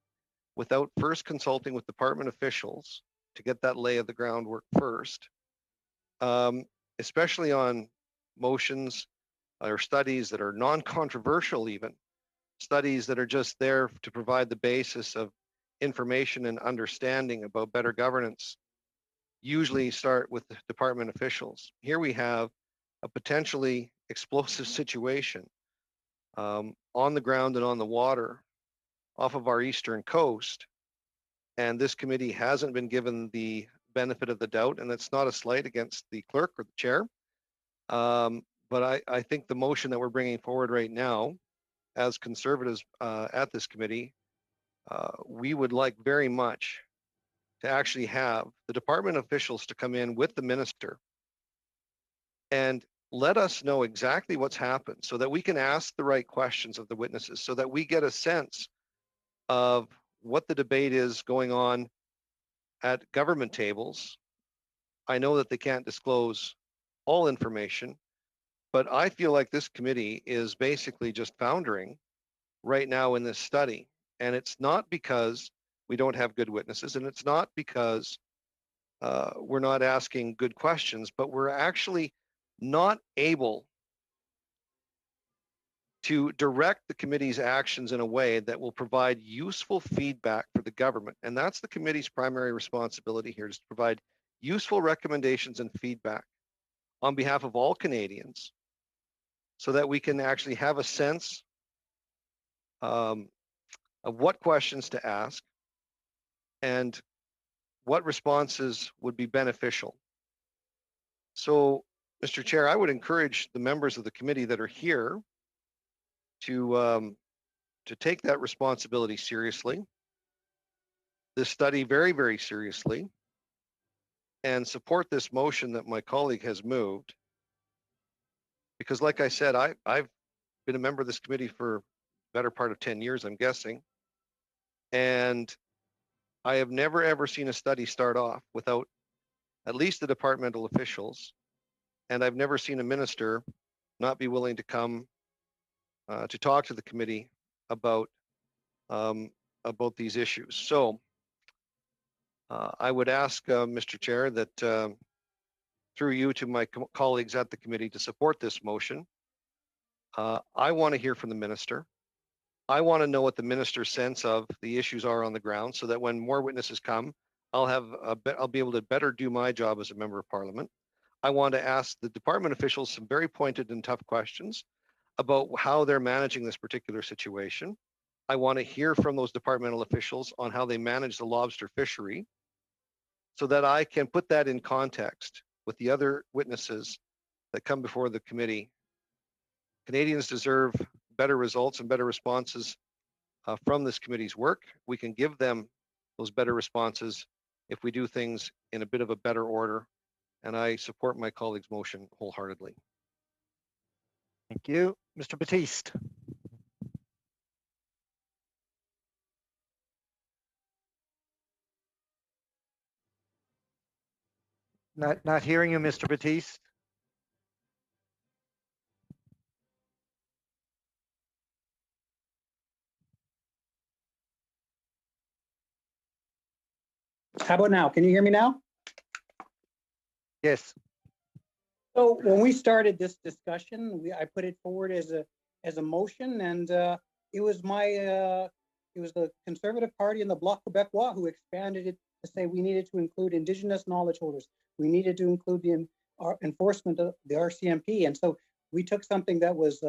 without first consulting with department officials to get that lay of the groundwork first, especially on motions or studies that are non-controversial, even studies that are just there to provide the basis of information and understanding about better governance, usually start with the department officials. Here we have a potentially explosive situation on the ground and on the water off of our eastern coast, and this committee hasn't been given the benefit of the doubt, and it's not a slight against the clerk or the chair, but I think the motion that we're bringing forward right now as conservatives at this committee, we would like very much to actually have the department officials to come in with the minister and let us know exactly what's happened so that we can ask the right questions of the witnesses, so that we get a sense of what the debate is going on at government tables. I know that they can't disclose all information, but I feel like this committee is basically just foundering right now in this study. And it's not because we don't have good witnesses, and it's not because we're not asking good questions, but we're actually not able to direct the committee's actions in a way that will provide useful feedback for the government. And that's the committee's primary responsibility here, is to provide useful recommendations and feedback on behalf of all Canadians so that we can actually have a sense of what questions to ask and what responses would be beneficial. So, Mr. Chair, I would encourage the members of the committee that are here to take that responsibility seriously, this study very, very seriously, and support this motion that my colleague has moved. Because like I said, I've been a member of this committee for the better part of 10 years, I'm guessing. And I have never, ever seen a study start off without at least the departmental officials. And I've never seen a minister not be willing to come to talk to the committee about these issues. So I would ask, Mr. Chair, that through you to my colleagues at the committee to support this motion. I want to hear from the minister. I want to know what the minister's sense of the issues are on the ground, so that when more witnesses come, I'll be able to better do my job as a member of parliament. I want to ask the department officials some very pointed and tough questions about how they're managing this particular situation. I want to hear from those departmental officials on how they manage the lobster fishery, so that I can put that in context with the other witnesses that come before the committee. Canadians deserve better results and better responses from this committee's work. We can give them those better responses if we do things in a bit of a better order and I support my colleague's motion wholeheartedly. Thank you. Mr. Batiste. Not hearing you, Mr. Batiste. How about now? Can you hear me now? Yes. So when we started this discussion, I put it forward as a motion, and it was the Conservative Party and the Bloc Québécois who expanded it to say we needed to include Indigenous knowledge holders. We needed to include the enforcement of the RCMP, and so we took something that was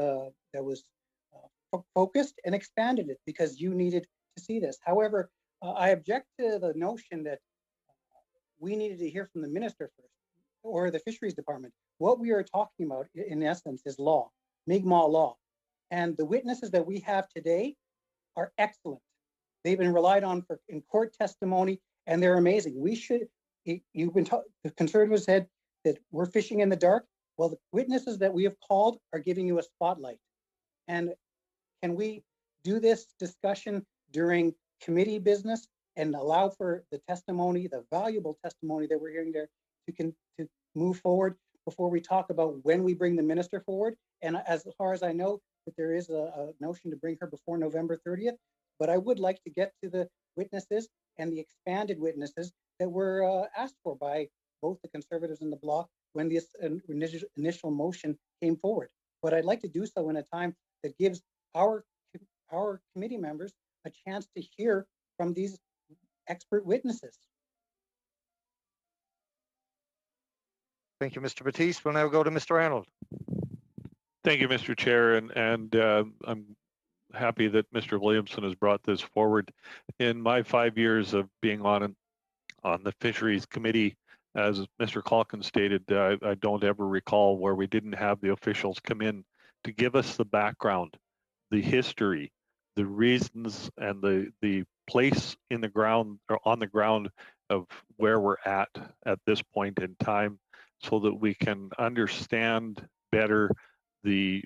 focused and expanded it because you needed to see this. However, I object to the notion that we needed to hear from the minister first or the fisheries department. What we are talking about, in essence, is law, Mi'kmaq law. And the witnesses that we have today are excellent. They've been relied on in court testimony, and they're amazing. The Conservatives said that we're fishing in the dark. Well, the witnesses that we have called are giving you a spotlight. And can we do this discussion during committee business and allow for the testimony, the valuable testimony that we're hearing there to move forward before we talk about when we bring the minister forward? And as far as I know, that there is a notion to bring her before November 30th, but I would like to get to the witnesses and the expanded witnesses that were asked for by both the Conservatives and the Bloc when this initial motion came forward. But I'd like to do so in a time that gives our committee members a chance to hear from these expert witnesses. Thank you, Mr. Batiste. We'll now go to Mr. Arnold. Thank you, Mr. Chair, and I'm happy that Mr. Williamson has brought this forward. In my 5 years of being on the Fisheries Committee, as Mr. Calkin stated, I don't ever recall where we didn't have the officials come in to give us the background, the history, the reasons, and the place in the ground or on the ground of where we're at this point in time, so that we can understand better the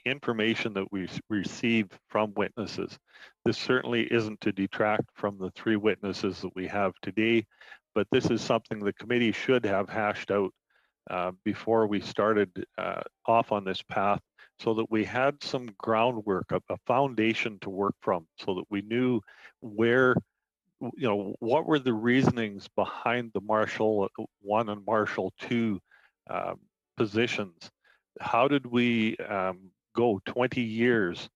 information that we receive from witnesses. This certainly isn't to detract from the 3 witnesses that we have today, but this is something the committee should have hashed out before we started off on this path, so that we had some groundwork, a foundation to work from, so that we knew where, what were the reasonings behind the Marshall 1 and Marshall 2 positions. How did we go 20 years?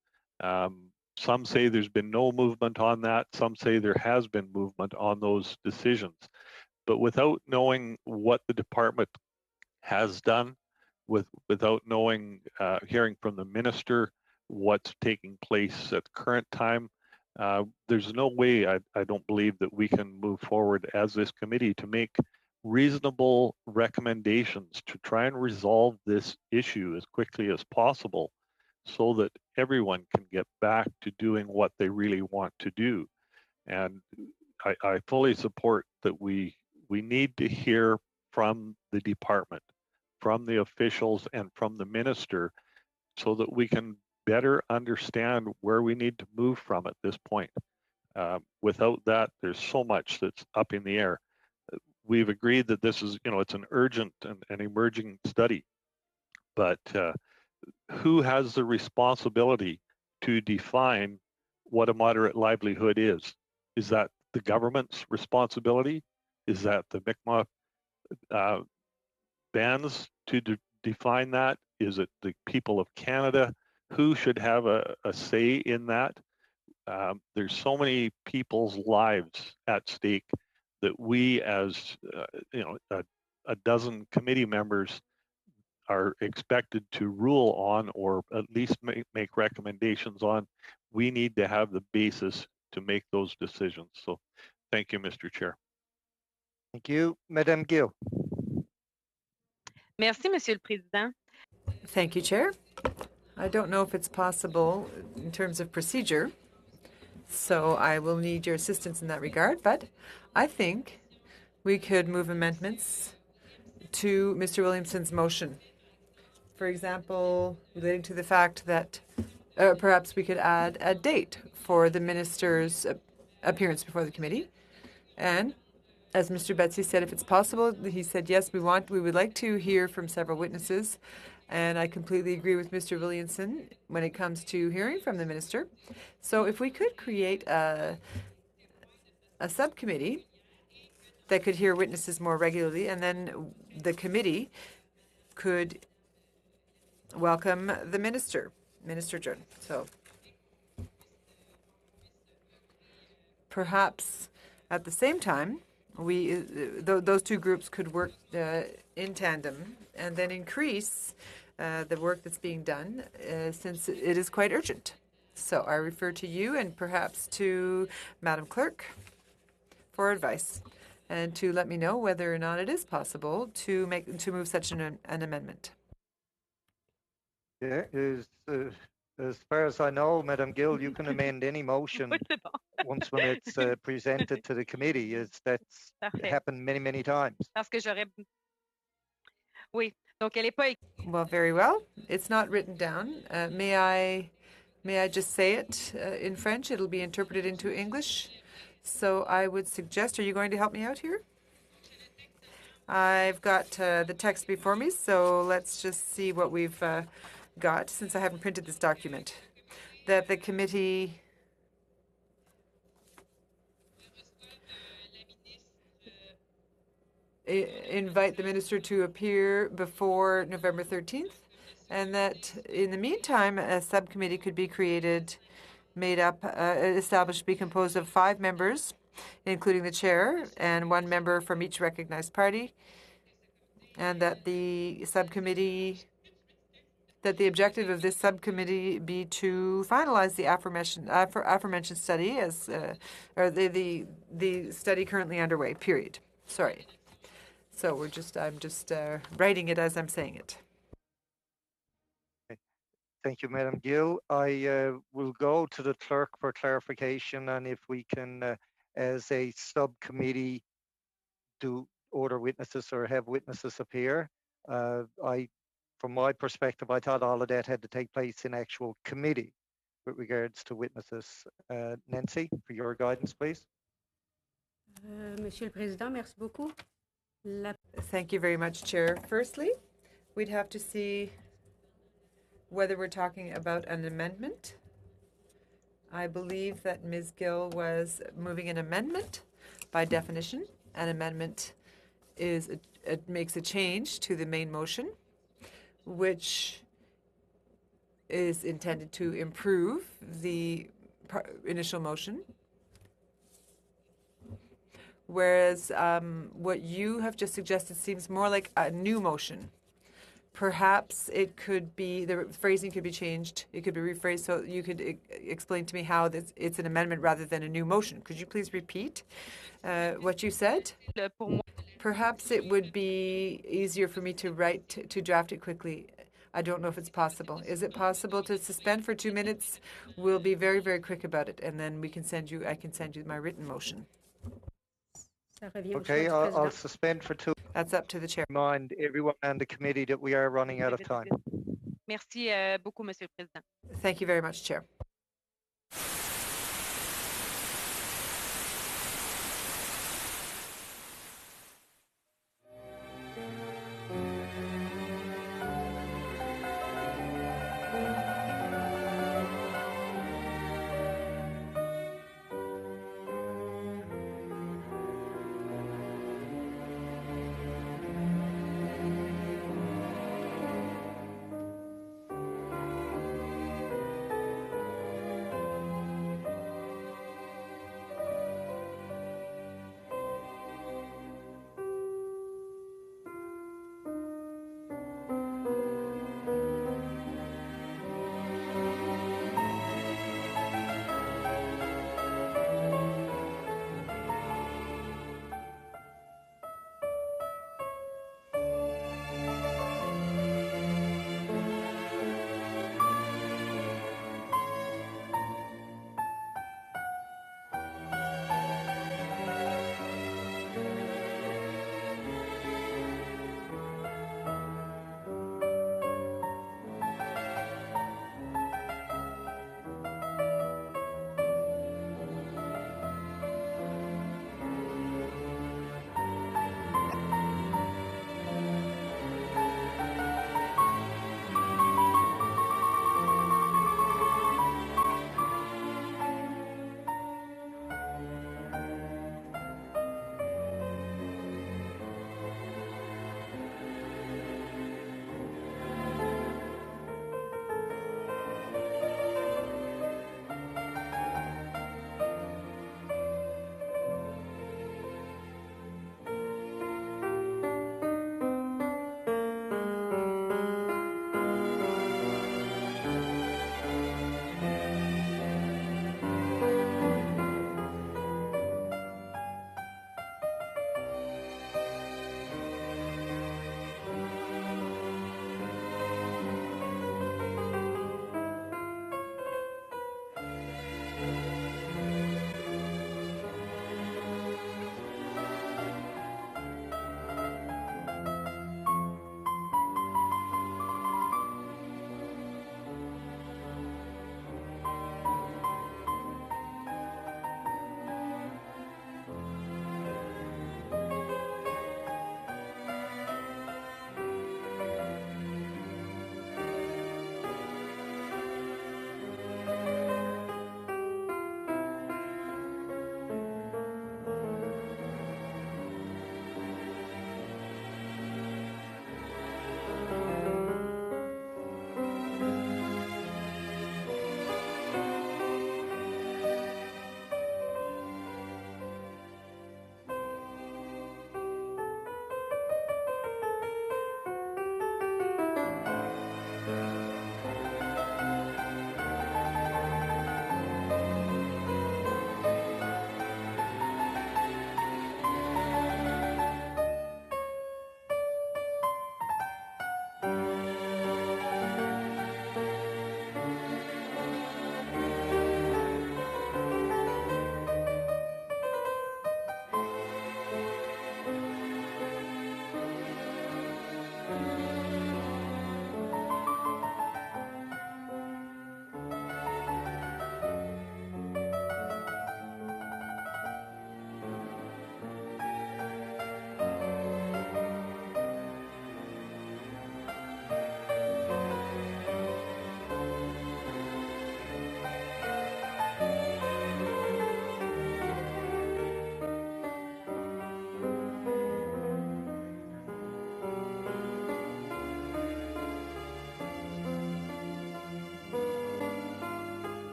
Some say there's been no movement on that. Some say there has been movement on those decisions. But without knowing what the department has done, without knowing, hearing from the minister what's taking place at the current time, there's no way, I don't believe, that we can move forward as this committee to make reasonable recommendations to try and resolve this issue as quickly as possible, so that everyone can get back to doing what they really want to do. And I fully support that we need to hear from the department, from the officials, and from the minister, so that we can better understand where we need to move from at this point. Without that, there's so much that's up in the air. We've agreed that this is, it's an urgent and emerging study, but who has the responsibility to define what a moderate livelihood is? Is that the government's responsibility? Is that the Mi'kmaq bands to define that? Is it the people of Canada? Who should have a say in that? There's so many people's lives at stake that we, as a dozen committee members, are expected to rule on, or at least make recommendations on. We need to have the basis to make those decisions. So thank you, Mr. Chair. Thank you. Madame Gill. Merci, Monsieur le Président. Thank you, Chair. I don't know if it's possible in terms of procedure, so I will need your assistance in that regard, but I think we could move amendments to Mr. Williamson's motion. For example, relating to the fact that perhaps we could add a date for the minister's appearance before the committee. And as Mr. Betsy said, if it's possible, he said, yes, we would like to hear from several witnesses. And I completely agree with Mr. Williamson when it comes to hearing from the minister. So if we could create a subcommittee that could hear witnesses more regularly, and then the committee could welcome the minister, Minister Jern. So perhaps at the same time, those two groups could work in tandem and then increase the work that's being done since it is quite urgent. So I refer to you and perhaps to Madam Clerk for advice and to let me know whether or not it is possible to move such an amendment. Yeah, as far as I know, Madam Gill, you can amend any motion once when it's presented to the committee. That's happened many, many times. Parce que j'aurais... Oui, donc elle est pas... Well, very well. It's not written down. May I just say it in French? It'll be interpreted into English. So I would suggest, are you going to help me out here? I've got the text before me, so let's just see what we've got, since I haven't printed this document. That the committee invite the minister to appear before November 13th, and that in the meantime, a subcommittee could be created, made up, established, be composed of 5 members, including the chair and 1 member from each recognized party, and that the objective of this subcommittee be to finalize the aforementioned study as or the study currently underway. Period. Sorry. So I'm just writing it as I'm saying it. Thank you, Madam Gill. I will go to the clerk for clarification, and if we can, as a subcommittee, do order witnesses or have witnesses appear. From my perspective, I thought all of that had to take place in actual committee with regards to witnesses. Nancy, for your guidance, please. Monsieur le Président, merci beaucoup. Thank you very much, Chair. Firstly, we'd have to see whether we're talking about an amendment. I believe that Ms. Gill was moving an amendment. By definition, an amendment makes a change to the main motion, which is intended to improve the initial motion. Whereas what you have just suggested seems more like a new motion. Perhaps it could be, the phrasing could be changed. It could be rephrased. So you could explain to me how it's an amendment rather than a new motion. Could you please repeat what you said? Perhaps it would be easier for me to draft it quickly. I don't know if it's possible. Is it possible to suspend for 2 minutes? We'll be very, very quick about it, and then I can send you my written motion. Okay, I'll suspend for 2. That's up to the chair. Remind everyone and the committee that we are running out of time. Merci beaucoup, Monsieur le Président. Thank you very much, Chair.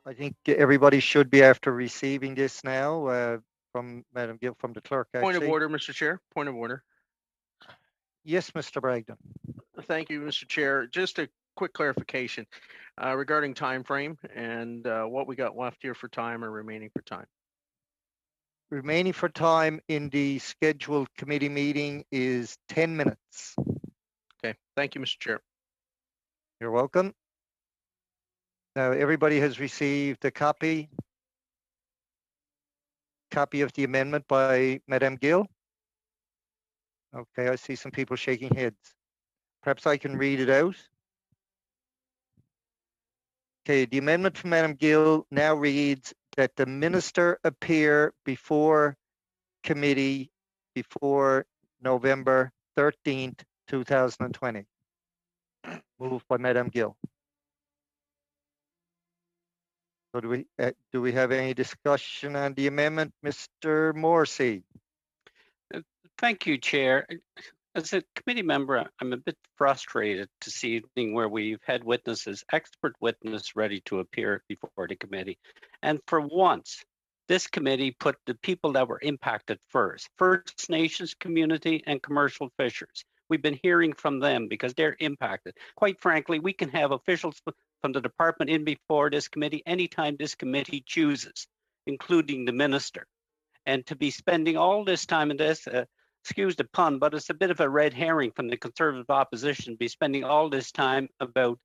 I think everybody should be after receiving this now from Madam Gill, from the clerk. Point of actually. order, Mr. Chair. Point of order. Yes, Mr. Bragdon. Thank you, Mr. Chair. Just a quick clarification regarding time frame and what we got left here for time or remaining for time. Remaining for time in the scheduled committee meeting is 10 minutes. Okay, thank you, Mr. Chair. You're welcome. Now, everybody has received a copy of the amendment by Madame Gill. Okay, I see some people shaking heads. Perhaps I can read it out. Okay, the amendment from Madame Gill now reads that the minister appear before committee before November 13th, 2020. Moved by Madame Gill. So do we have any discussion on the amendment, Mr. Morrissey? Thank you, Chair. As a committee member, I'm a bit frustrated this evening where we've had witnesses, expert witness ready to appear before the committee. And for once, this committee put the people that were impacted first, First Nations community and commercial fishers. We've been hearing from them because they're impacted. Quite frankly, we can have officials from the department in before this committee anytime this committee chooses, including the minister. And to be spending all this time in this, excuse the pun, but it's a bit of a red herring from the Conservative opposition, be spending all this time about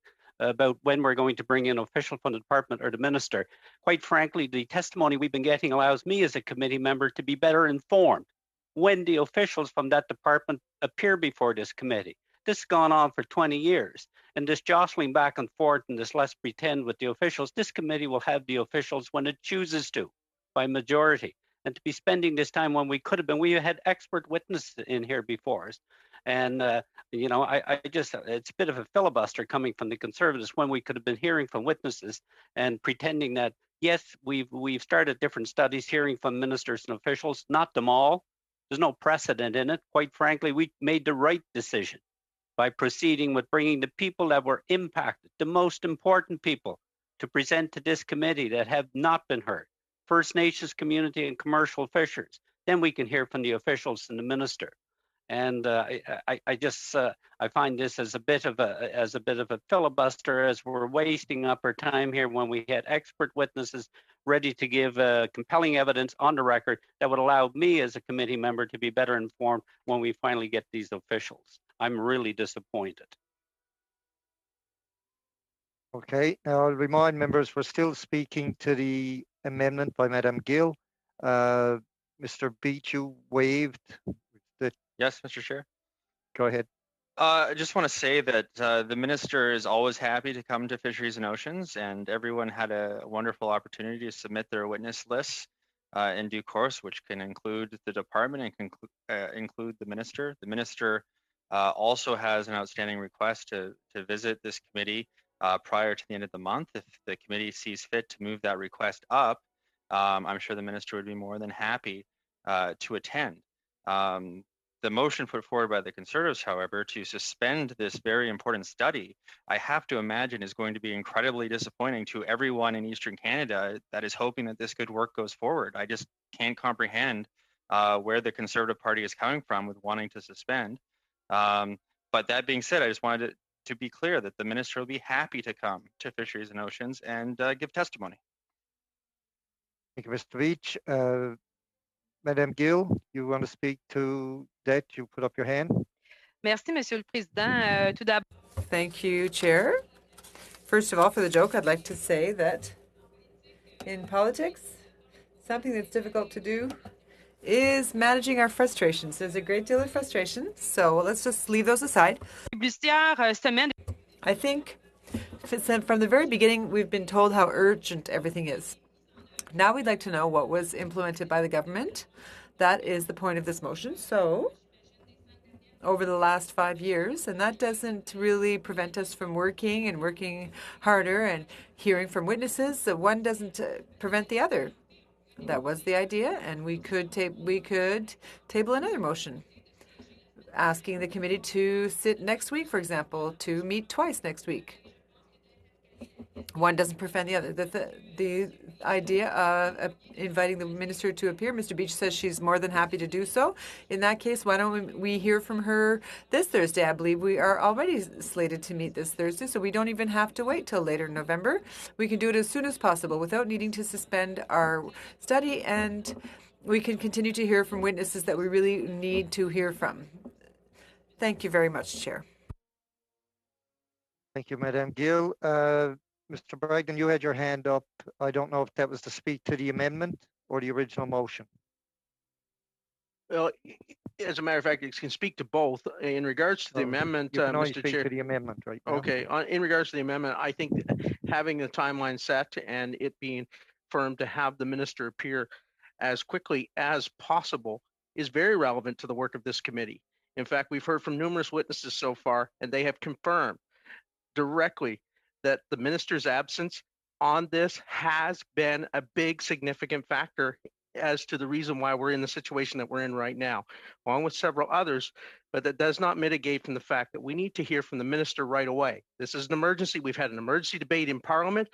when we're going to bring in official from the department or the minister. Quite frankly, the testimony we've been getting allows me as a committee member to be better informed when the officials from that department appear before this committee. This has gone on for 20 years, and this jostling back and forth and this let's pretend with the officials, this committee will have the officials when it chooses to, by majority. And to be spending this time when we could have been, we had expert witnesses in here before us. And, you know, I just, it's a bit of a filibuster coming from the Conservatives when we could have been hearing from witnesses and pretending that, yes, we've started different studies, hearing from ministers and officials, not them all. There's no precedent in it. Quite frankly, we made the right decision by proceeding with bringing the people that were impacted, the most important people, to present to this committee that have not been heard. First Nations community and commercial fishers. Then we can hear from the officials and the minister. And I find this as a bit of a filibuster, as we're wasting up our time here when we had expert witnesses ready to give compelling evidence on the record that would allow me as a committee member to be better informed when we finally get these officials. I'm really disappointed. Okay, now I'll remind members we're still speaking to the amendment by Madame Gill. Mr. Beach, you waived. Yes, Mr. Chair. Go ahead. I just want to say that the minister is always happy to come to Fisheries and Oceans, and everyone had a wonderful opportunity to submit their witness lists in due course, which can include the department and include the minister. The minister also has an outstanding request to visit this committee prior to the end of the month. If the committee sees fit to move that request up, I'm sure the minister would be more than happy to attend. The motion put forward by the Conservatives, however, to suspend this very important study, I have to imagine is going to be incredibly disappointing to everyone in Eastern Canada that is hoping that this good work goes forward. I just can't comprehend where the Conservative Party is coming from with wanting to suspend. But that being said, I just wanted to be clear that the minister will be happy to come to Fisheries and Oceans and give testimony. Thank you, Mr. Beach. Madame Gill, you want to speak to that? You put up your hand. Merci, Monsieur le Président. Tout d'abord. Thank you, Chair. First of all, for the joke, I'd like to say that in politics, something that's difficult to do is managing our frustrations. There's a great deal of frustration, so let's just leave those aside. I think from the very beginning, we've been told how urgent everything is. Now we'd like to know what was implemented by the government. That is the point of this motion. So, over the last 5 years, and that doesn't really prevent us from working harder and hearing from witnesses. One doesn't prevent the other. That was the idea, and we could table another motion asking the committee to sit next week, for example, to meet twice next week. One doesn't prevent the other. The idea of inviting the minister to appear, Mr. Beach says she's more than happy to do so. In that case, why don't we hear from her this Thursday? I believe we are already slated to meet this Thursday, so we don't even have to wait till later in November. We can do it as soon as possible without needing to suspend our study, and we can continue to hear from witnesses that we really need to hear from. Thank you very much, Chair. Thank you, Madame Gill. Mr. Bragdon, you had your hand up. I don't know if that was to speak to the amendment or the original motion. Well, as a matter of fact, you can speak to both. In regards to the amendment, you can only Mr. speak Chair. to the amendment right now. Okay, in regards to the amendment, I think having the timeline set and it being firm to have the minister appear as quickly as possible is very relevant to the work of this committee. In fact, we've heard from numerous witnesses so far, and they have confirmed directly that the minister's absence on this has been a big significant factor as to the reason why we're in the situation that we're in right now, along with several others, but that does not mitigate from the fact that we need to hear from the minister right away. This is an emergency. We've had an emergency debate in Parliament.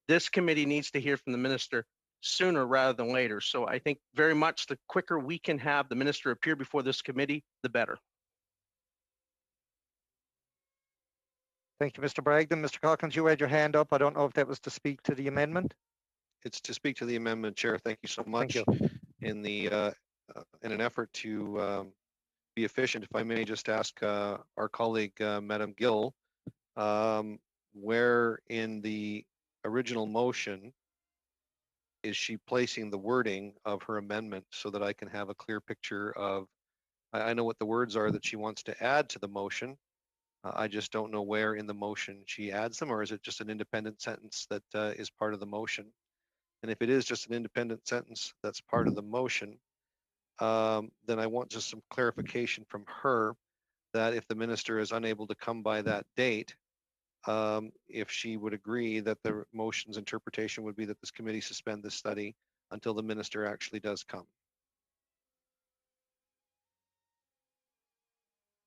This committee needs to hear from the minister sooner rather than later. So I think very much the quicker we can have the minister appear before this committee, the better. Thank you, Mr. Bragdon. Mr. Calkins, you had your hand up. I don't know if that was to speak to the amendment. It's to speak to the amendment, Chair. Thank you so much. Thank you. In an effort to be efficient, if I may just ask our colleague, Madame Gill, where in the original motion is she placing the wording of her amendment so that I can have a clear picture of, I know what the words are that she wants to add to the motion. I just don't know where in the motion she adds them, or is it just an independent sentence that is part of the motion? And if it is just an independent sentence that's part of the motion, then I want just some clarification from her that if the minister is unable to come by that date, if she would agree that the motion's interpretation would be that this committee suspend this study until the minister actually does come.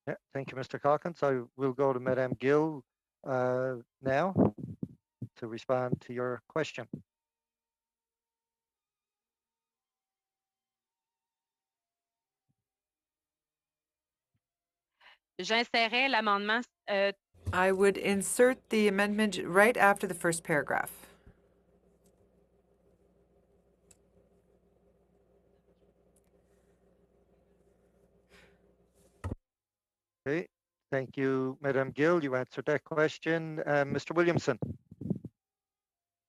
Yeah, thank you, Mr. Calkins. I will go to Madame Gill now to respond to your question. J'insérais l'amendement. I would insert the amendment right after the first paragraph. Okay, thank you, Madame Gill. You answered that question. Mr. Williamson.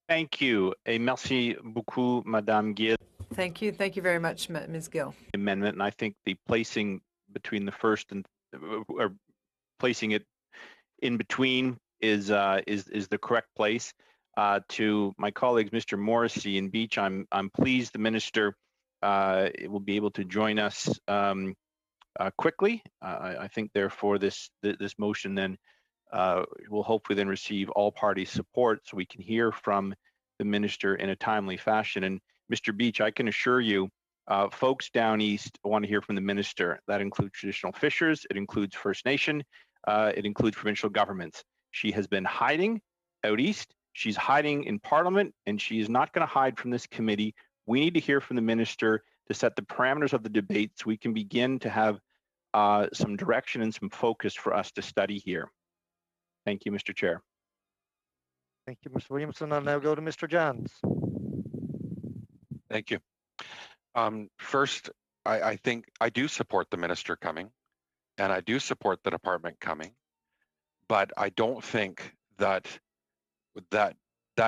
Thank you. Et merci beaucoup, Madame Gill. Thank you. Thank you very much, Ms. Gill. Amendment, and I think the placing between the first and or placing it in between is the correct place. To my colleagues, Mr. Morrissey and Beach, I'm pleased the minister will be able to join us quickly. I think therefore this motion then will hopefully then receive all party support so we can hear from the minister in a timely fashion. And Mr. Beach, I can assure you, folks down east want to hear from the minister. That includes traditional fishers, it includes First Nation, it includes provincial governments. She has been hiding out east, she's hiding in Parliament, and she is not going to hide from this committee. We need to hear from the minister to set the parameters of the debate so we can begin to have some direction and some focus for us to study here. Thank you, Mr. Chair. Thank you, Mr. Williamson. I'll now go to Mr. Johns. Thank you. First, I think I do support the minister coming, and I do support the department coming, but I don't think that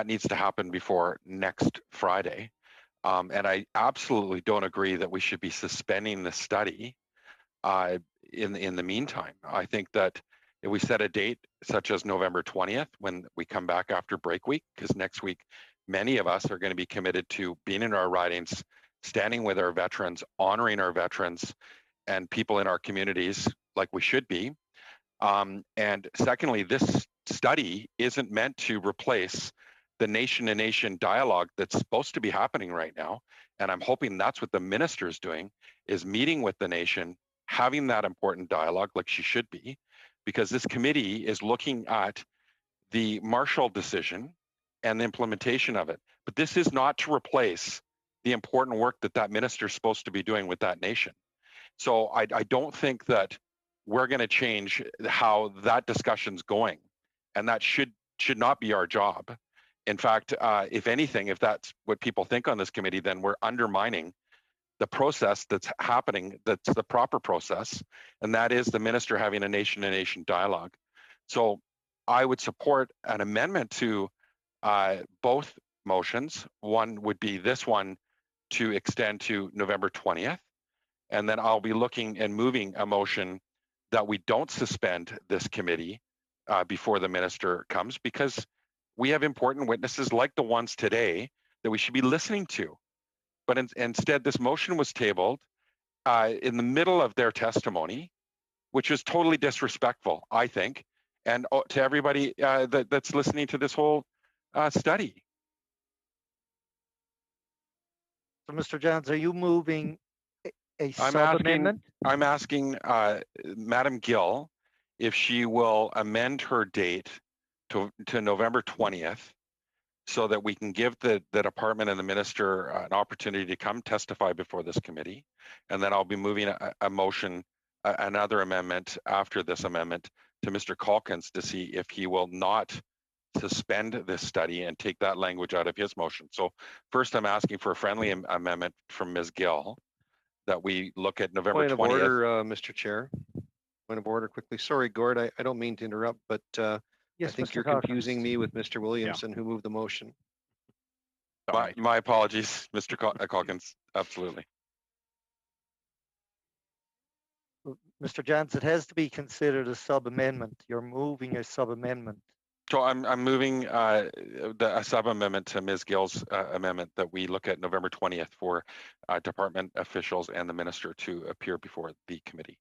needs to happen before next Friday. And I absolutely don't agree that we should be suspending the study in the meantime. I think that if we set a date such as November 20th, when we come back after break week, because next week, many of us are going to be committed to being in our ridings, standing with our veterans, honoring our veterans and people in our communities like we should be. And secondly, this study isn't meant to replace the nation-to-nation dialogue that's supposed to be happening right now. And I'm hoping that's what the minister is doing, is meeting with the nation, having that important dialogue like she should be, because this committee is looking at the Marshall decision and the implementation of it. But this is not to replace the important work that that minister is supposed to be doing with that nation. So I don't think that we're going to change how that discussion's going, and that should not be our job. In fact, if anything, if that's what people think on this committee, then we're undermining the process that's happening, that's the proper process, and that is the minister having a nation-to-nation dialogue. So I would support an amendment to both motions. One would be this one to extend to November 20th, and then I'll be looking and moving a motion that we don't suspend this committee before the minister comes, because we have important witnesses like the ones today that we should be listening to. But instead, this motion was tabled in the middle of their testimony, which was totally disrespectful, I think, and to everybody that's listening to this whole study. So, Mr. Johns, are you moving a sub-amendment? I'm asking Madam Gill if she will amend her date to November 20th, so that we can give the department and the minister an opportunity to come testify before this committee. And then I'll be moving a motion, another amendment after this amendment to Mr. Calkins to see if he will not suspend this study and take that language out of his motion. So first, I'm asking for a friendly amendment from Ms. Gill that we look at November 20th. Point of order, Mr. Chair. Point of order quickly. Sorry, Gord, I don't mean to interrupt, but yes, I think Mr. you're Calkins. confusing me with Mr. Williamson, who moved the motion. My apologies, Mr. Calkins. Absolutely. Mr. Johns, it has to be considered a sub-amendment. You're moving a sub-amendment. So I'm moving a sub-amendment to Ms. Gill's amendment that we look at November 20th for department officials and the minister to appear before the committee.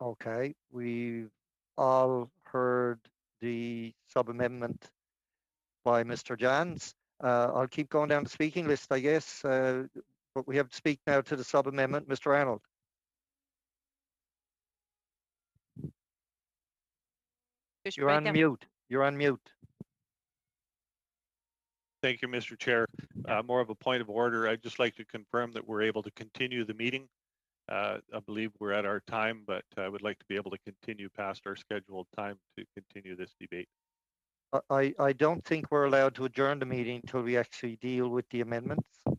Okay, we've all heard the sub-amendment by Mr. Johns. I'll keep going down the speaking list, I guess, but we have to speak now to the sub-amendment. Mr. Arnold. You're on mute. You're on mute. Thank you, Mr. Chair. More of a point of order. I'd just like to confirm that we're able to continue the meeting. I believe we're at our time, but I would like to be able to continue past our scheduled time to continue this debate. I don't think we're allowed to adjourn the meeting until we actually deal with the amendments. So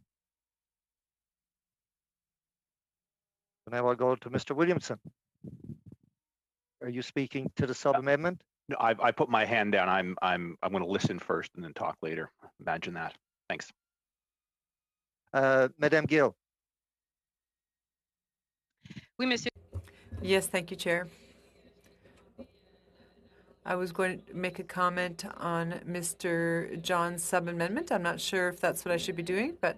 now I'll go to Mr. Williamson. Are you speaking to the sub-amendment? No, I put my hand down. I'm going to listen first and then talk later. Imagine that. Thanks. Madame Gill. Oui, monsieur. Yes, thank you, Chair. I was going to make a comment on Mr. John's sub-amendment. I'm not sure if that's what I should be doing, but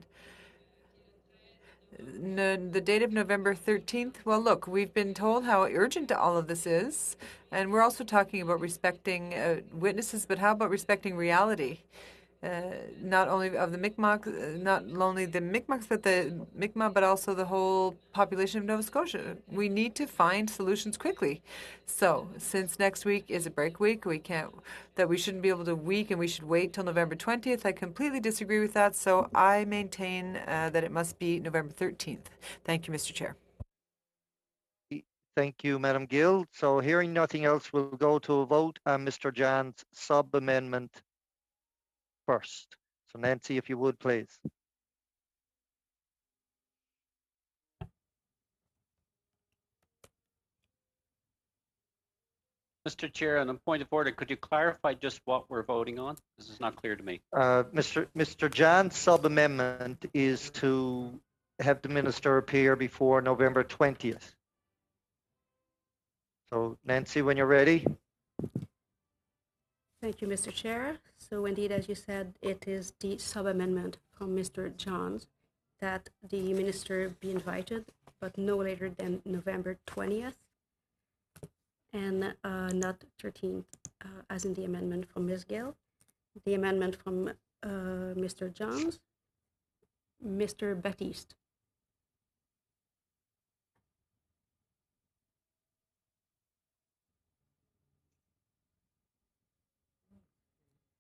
the date of November 13th, well, look, we've been told how urgent all of this is, and we're also talking about respecting witnesses, but how about respecting reality? Not only of the Mi'kmaq, not only the Mi'kmaq, but the Mi'kmaq, but also the whole population of Nova Scotia. We need to find solutions quickly. So, since next week is a break week, we shouldn't be able to and we should wait till November 20th. I completely disagree with that. So, I maintain that it must be November 13th. Thank you, Mr. Chair. Thank you, Madam Gill. So, hearing nothing else, we'll go to a vote on Mr. John's sub-amendment first. So Nancy, if you would, please. Mr. Chair, on a point of order, could you clarify just what we're voting on? This is not clear to me. Mr. John's sub-amendment is to have the minister appear before November 20th. So Nancy, when you're ready. Thank you, Mr. Chair. So indeed, as you said, it is the sub-amendment from Mr. Johns that the minister be invited, but no later than November 20th and not 13th, as in the amendment from Ms. Gill. The amendment from Mr. Johns, Mr. Baptiste.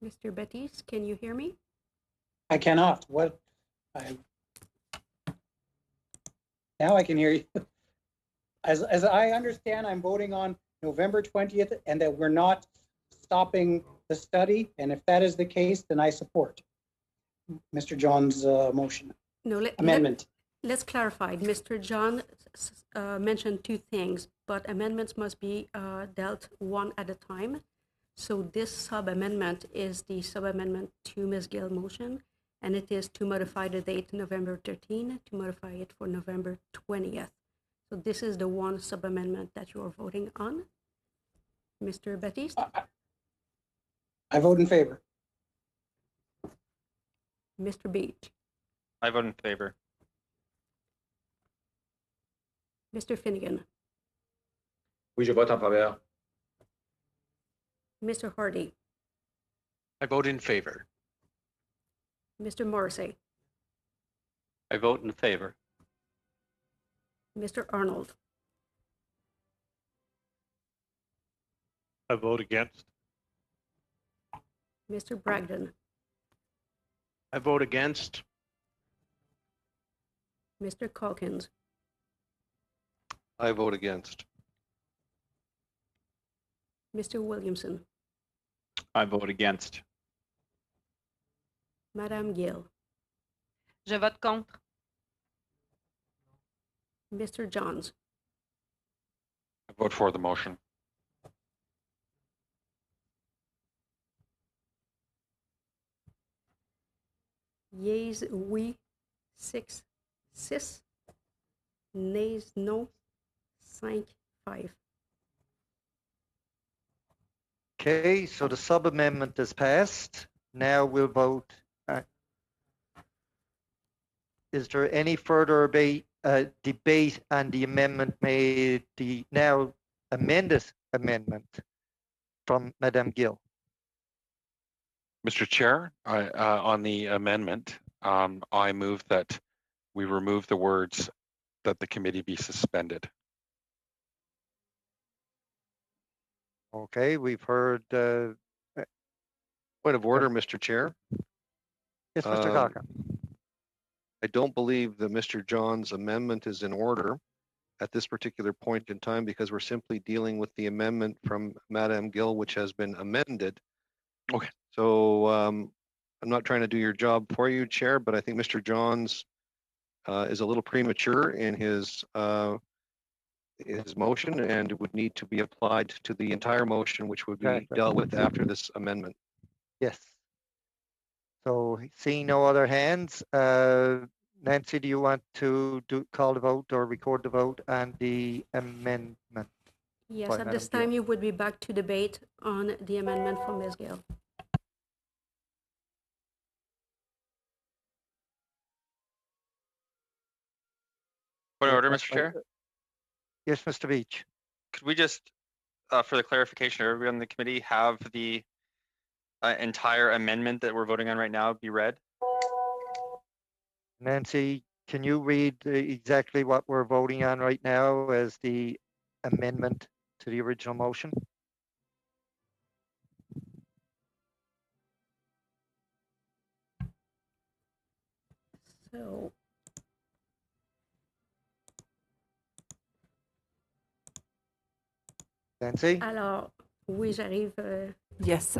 Mr. Batiste, can you hear me? I cannot. Now I can hear you. As I understand, I'm voting on November 20th and that we're not stopping the study. And if that is the case, then I support Mr. John's motion. No, amendment. Let's clarify. Mr. John mentioned two things, but amendments must be dealt one at a time. So this sub-amendment is the sub-amendment to Ms. Gill motion, and it is to modify the date November 13, to modify it for November 20th. So this is the one sub-amendment that you are voting on. Mr. Batiste? I vote in favor. Mr. Beach? I vote in favor. Mr. Finnegan? Oui, je vote en faveur. Mr. Hardy? I vote in favor. Mr. Morrissey? I vote in favor. Mr. Arnold? I vote against. Mr. Bragdon? I vote against. Mr. Calkins? I vote against. Mr. Williamson? I vote against. Madame Gill? Je vote contre. Mr. Johns? I vote for the motion. Yeas, oui, 6, 6. Nays, no, 5, 5. Okay, so the sub-amendment is passed. Now we'll vote. Is there any further debate on the amendment made, the now amended amendment from Madame Gill? Mr. Chair, on the amendment, I move that we remove the words that the committee be suspended. Okay, we've heard. Point of order, Mr. Chair. Yes, Mr. Kaka. I don't believe that Mr. John's amendment is in order at this particular point in time because we're simply dealing with the amendment from Madame Gill, which has been amended. Okay. So I'm not trying to do your job for you, Chair, but I think Mr. John's is a little premature in his motion and would need to be applied to the entire motion, which would be dealt with after this amendment. Yes. So seeing no other hands, Nancy, do you want to call the vote or record the vote on the amendment? Yes, by at Madame this Gill? time you would be back to debate on the amendment from Ms. Gill. Point of order, Mr. Chair. Yes, Mr. Beach. Could we just, for the clarification of everyone on the committee, have the entire amendment that we're voting on right now be read? Nancy, can you read exactly what we're voting on right now as the amendment to the original motion? So, Nancy? alors, oui, j'arrive. Yes,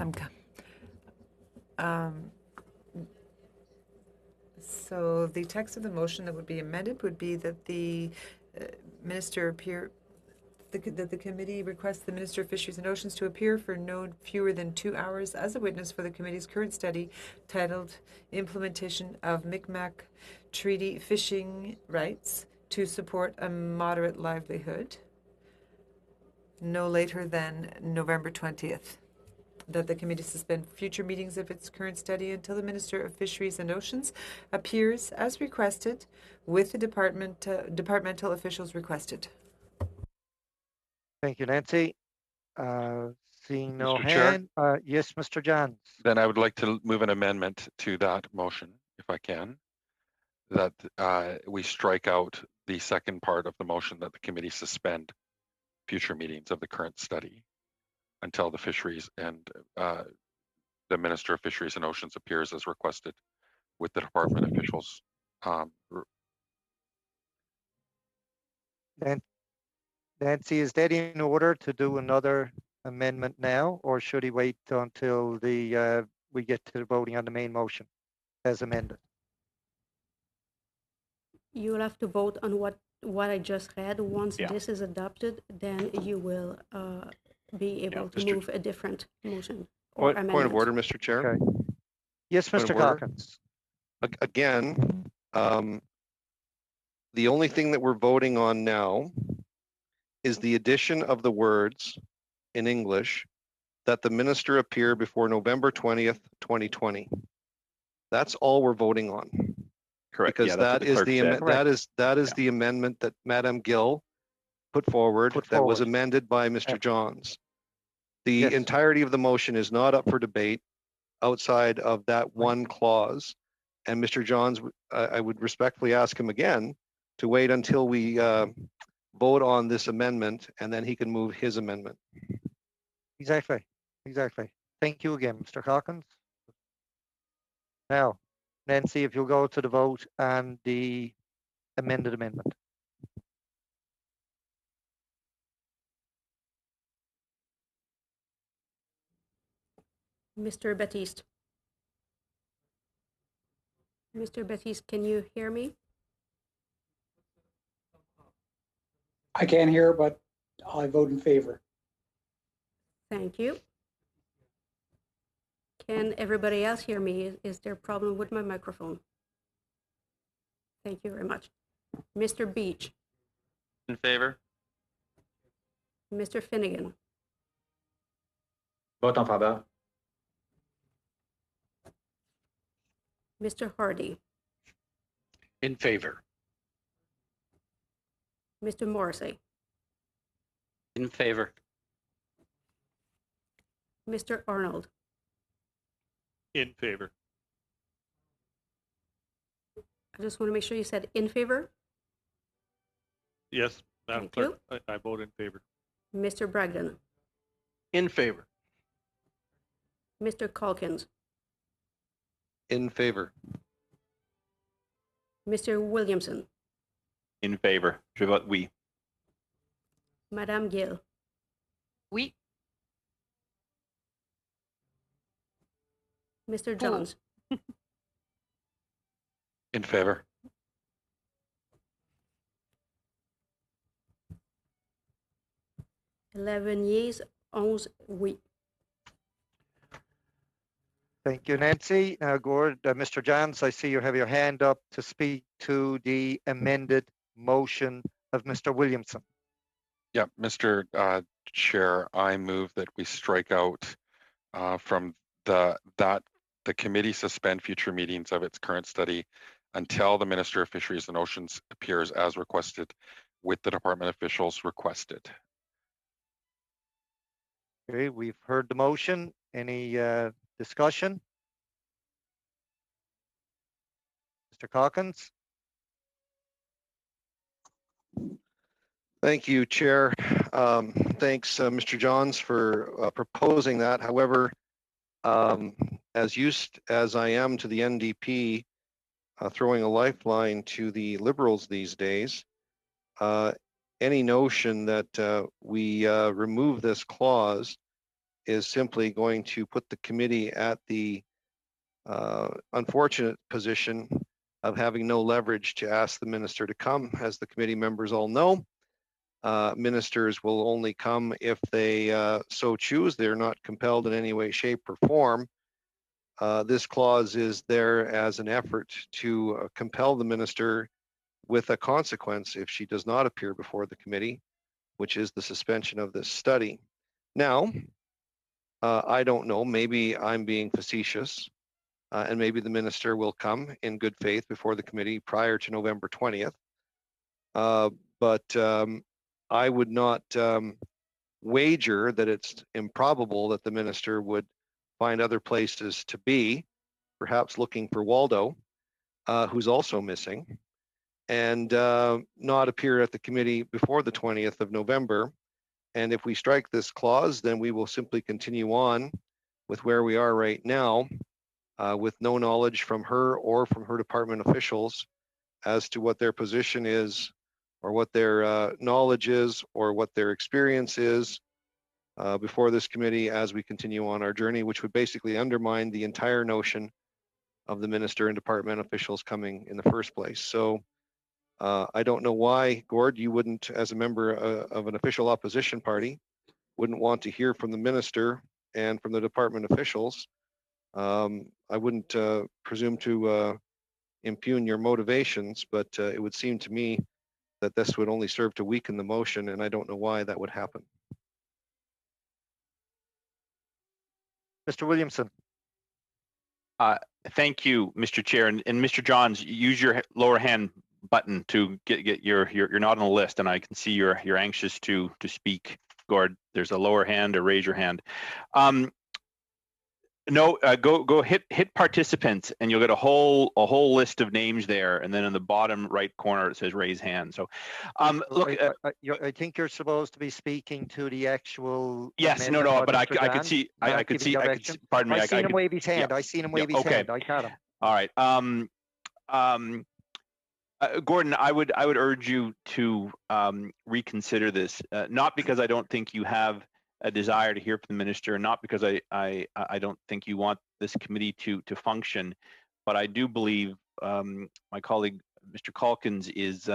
so the text of the motion that would be amended would be that the minister appear, that the committee requests the Minister of Fisheries and Oceans to appear for no fewer than 2 hours as a witness for the committee's current study titled Implementation of Mi'kmaq Treaty Fishing Rights to Support a Moderate Livelihood, no later than November 20th. That the committee suspend future meetings of its current study until the Minister of Fisheries and Oceans appears as requested with the departmental officials requested. Thank you, Nancy. Seeing no Mr. Chair? hand. Yes, Mr. Johns. Then I would like to move an amendment to that motion, if I can, that we strike out the second part of the motion that the committee suspend future meetings of the current study until the fisheries and the Minister of Fisheries and Oceans appears as requested with the department officials. Nancy, is that in order to do another amendment now, or should he wait until we get to the voting on the main motion as amended? You will have to vote on what I just read. Once this is adopted, then you will be able to move a different motion or amendment. Point of order, Mr. Chair. Okay. Yes, Point Mr. of order. Calkins. Again, the only thing that we're voting on now is the addition of the words in English that the minister appear before November 20th, 2020. That's all we're voting on. Correct. Because Yeah, that's what the clerk said. that is the amendment that Madame Gill put forward that was amended by Mr. Johns. The entirety of the motion is not up for debate outside of that one clause. And Mr. Johns, I would respectfully ask him again to wait until we vote on this amendment, and then he can move his amendment. Exactly. Thank you again, Mr. Calkins. Now, Nancy, if you'll go to the vote on the amended amendment. Mr. Baptiste. Mr. Baptiste, can you hear me? I can't hear, but I vote in favor. Thank you. Can everybody else hear me? Is there a problem with my microphone? Thank you very much. Mr. Beach. In favor. Mr. Finnegan. Vote en faveur. Mr. Hardy. In favor. Mr. Morrissey. In favor. Mr. Arnold. In favor. I just want to make sure you said in favor. Yes, Madam Clerk, I vote in favor. Mr. Bragdon. In favor. Mr. Calkins. In favor. Mr. Williamson. In favor. Je vote oui. Madame Gill. Oui. Mr. Johns. In favor. Yeas, 11 oui. Thank you, Nancy. Now, Gord, Mr. Johns, I see you have your hand up to speak to the amended motion of Mr. Williamson. Yeah, Mr. Chair, I move that we strike out from the committee suspend future meetings of its current study until the Minister of Fisheries and Oceans appears as requested with the department officials requested. Okay, we've heard the motion. Any discussion? Mr. Calkins? Thank you, Chair. Thanks, Mr. Johns, for proposing that. However, as used as I am to the NDP, throwing a lifeline to the Liberals these days, any notion that we remove this clause is simply going to put the committee at the unfortunate position of having no leverage to ask the minister to come. As the committee members all know, ministers will only come if they so choose. They're not compelled in any way, shape, or form. This clause is there as an effort to compel the minister with a consequence if she does not appear before the committee, which is the suspension of this study. Now, I don't know, maybe I'm being facetious, and maybe the minister will come in good faith before the committee prior to November 20th. But I would not wager that it's improbable that the minister would find other places to be, perhaps looking for Waldo, who's also missing, and not appear at the committee before the 20th of November. And if we strike this clause, then we will simply continue on with where we are right now, with no knowledge from her or from her department officials as to what their position is or what their knowledge is or what their experience is before this committee as we continue on our journey, which would basically undermine the entire notion of the minister and department officials coming in the first place. So I don't know why, Gord, you wouldn't, as a member of an official opposition party, wouldn't want to hear from the minister and from the department officials. I wouldn't presume to impugn your motivations, but it would seem to me that this would only serve to weaken the motion, and I don't know why that would happen. Mr. Williamson. Thank you, Mr. Chair. And Mr. Johns, use your lower hand button to get you're not on the list, and I can see you're anxious to speak. Gord, there's a lower hand or raise your hand. No, go hit participants, and you'll get a whole list of names there, and then in the bottom right corner it says raise hand. So, look, I think you're supposed to be speaking to the actual. Yes, no, but I could see, I could see. Pardon me. I seen him wave his hand. I seen him wave his hand. I caught him. All right. Gordon, I would urge you to reconsider this, not because I don't think you have a desire to hear from the minister, not because I don't think you want this committee to function, but I do believe my colleague Mr. Calkins is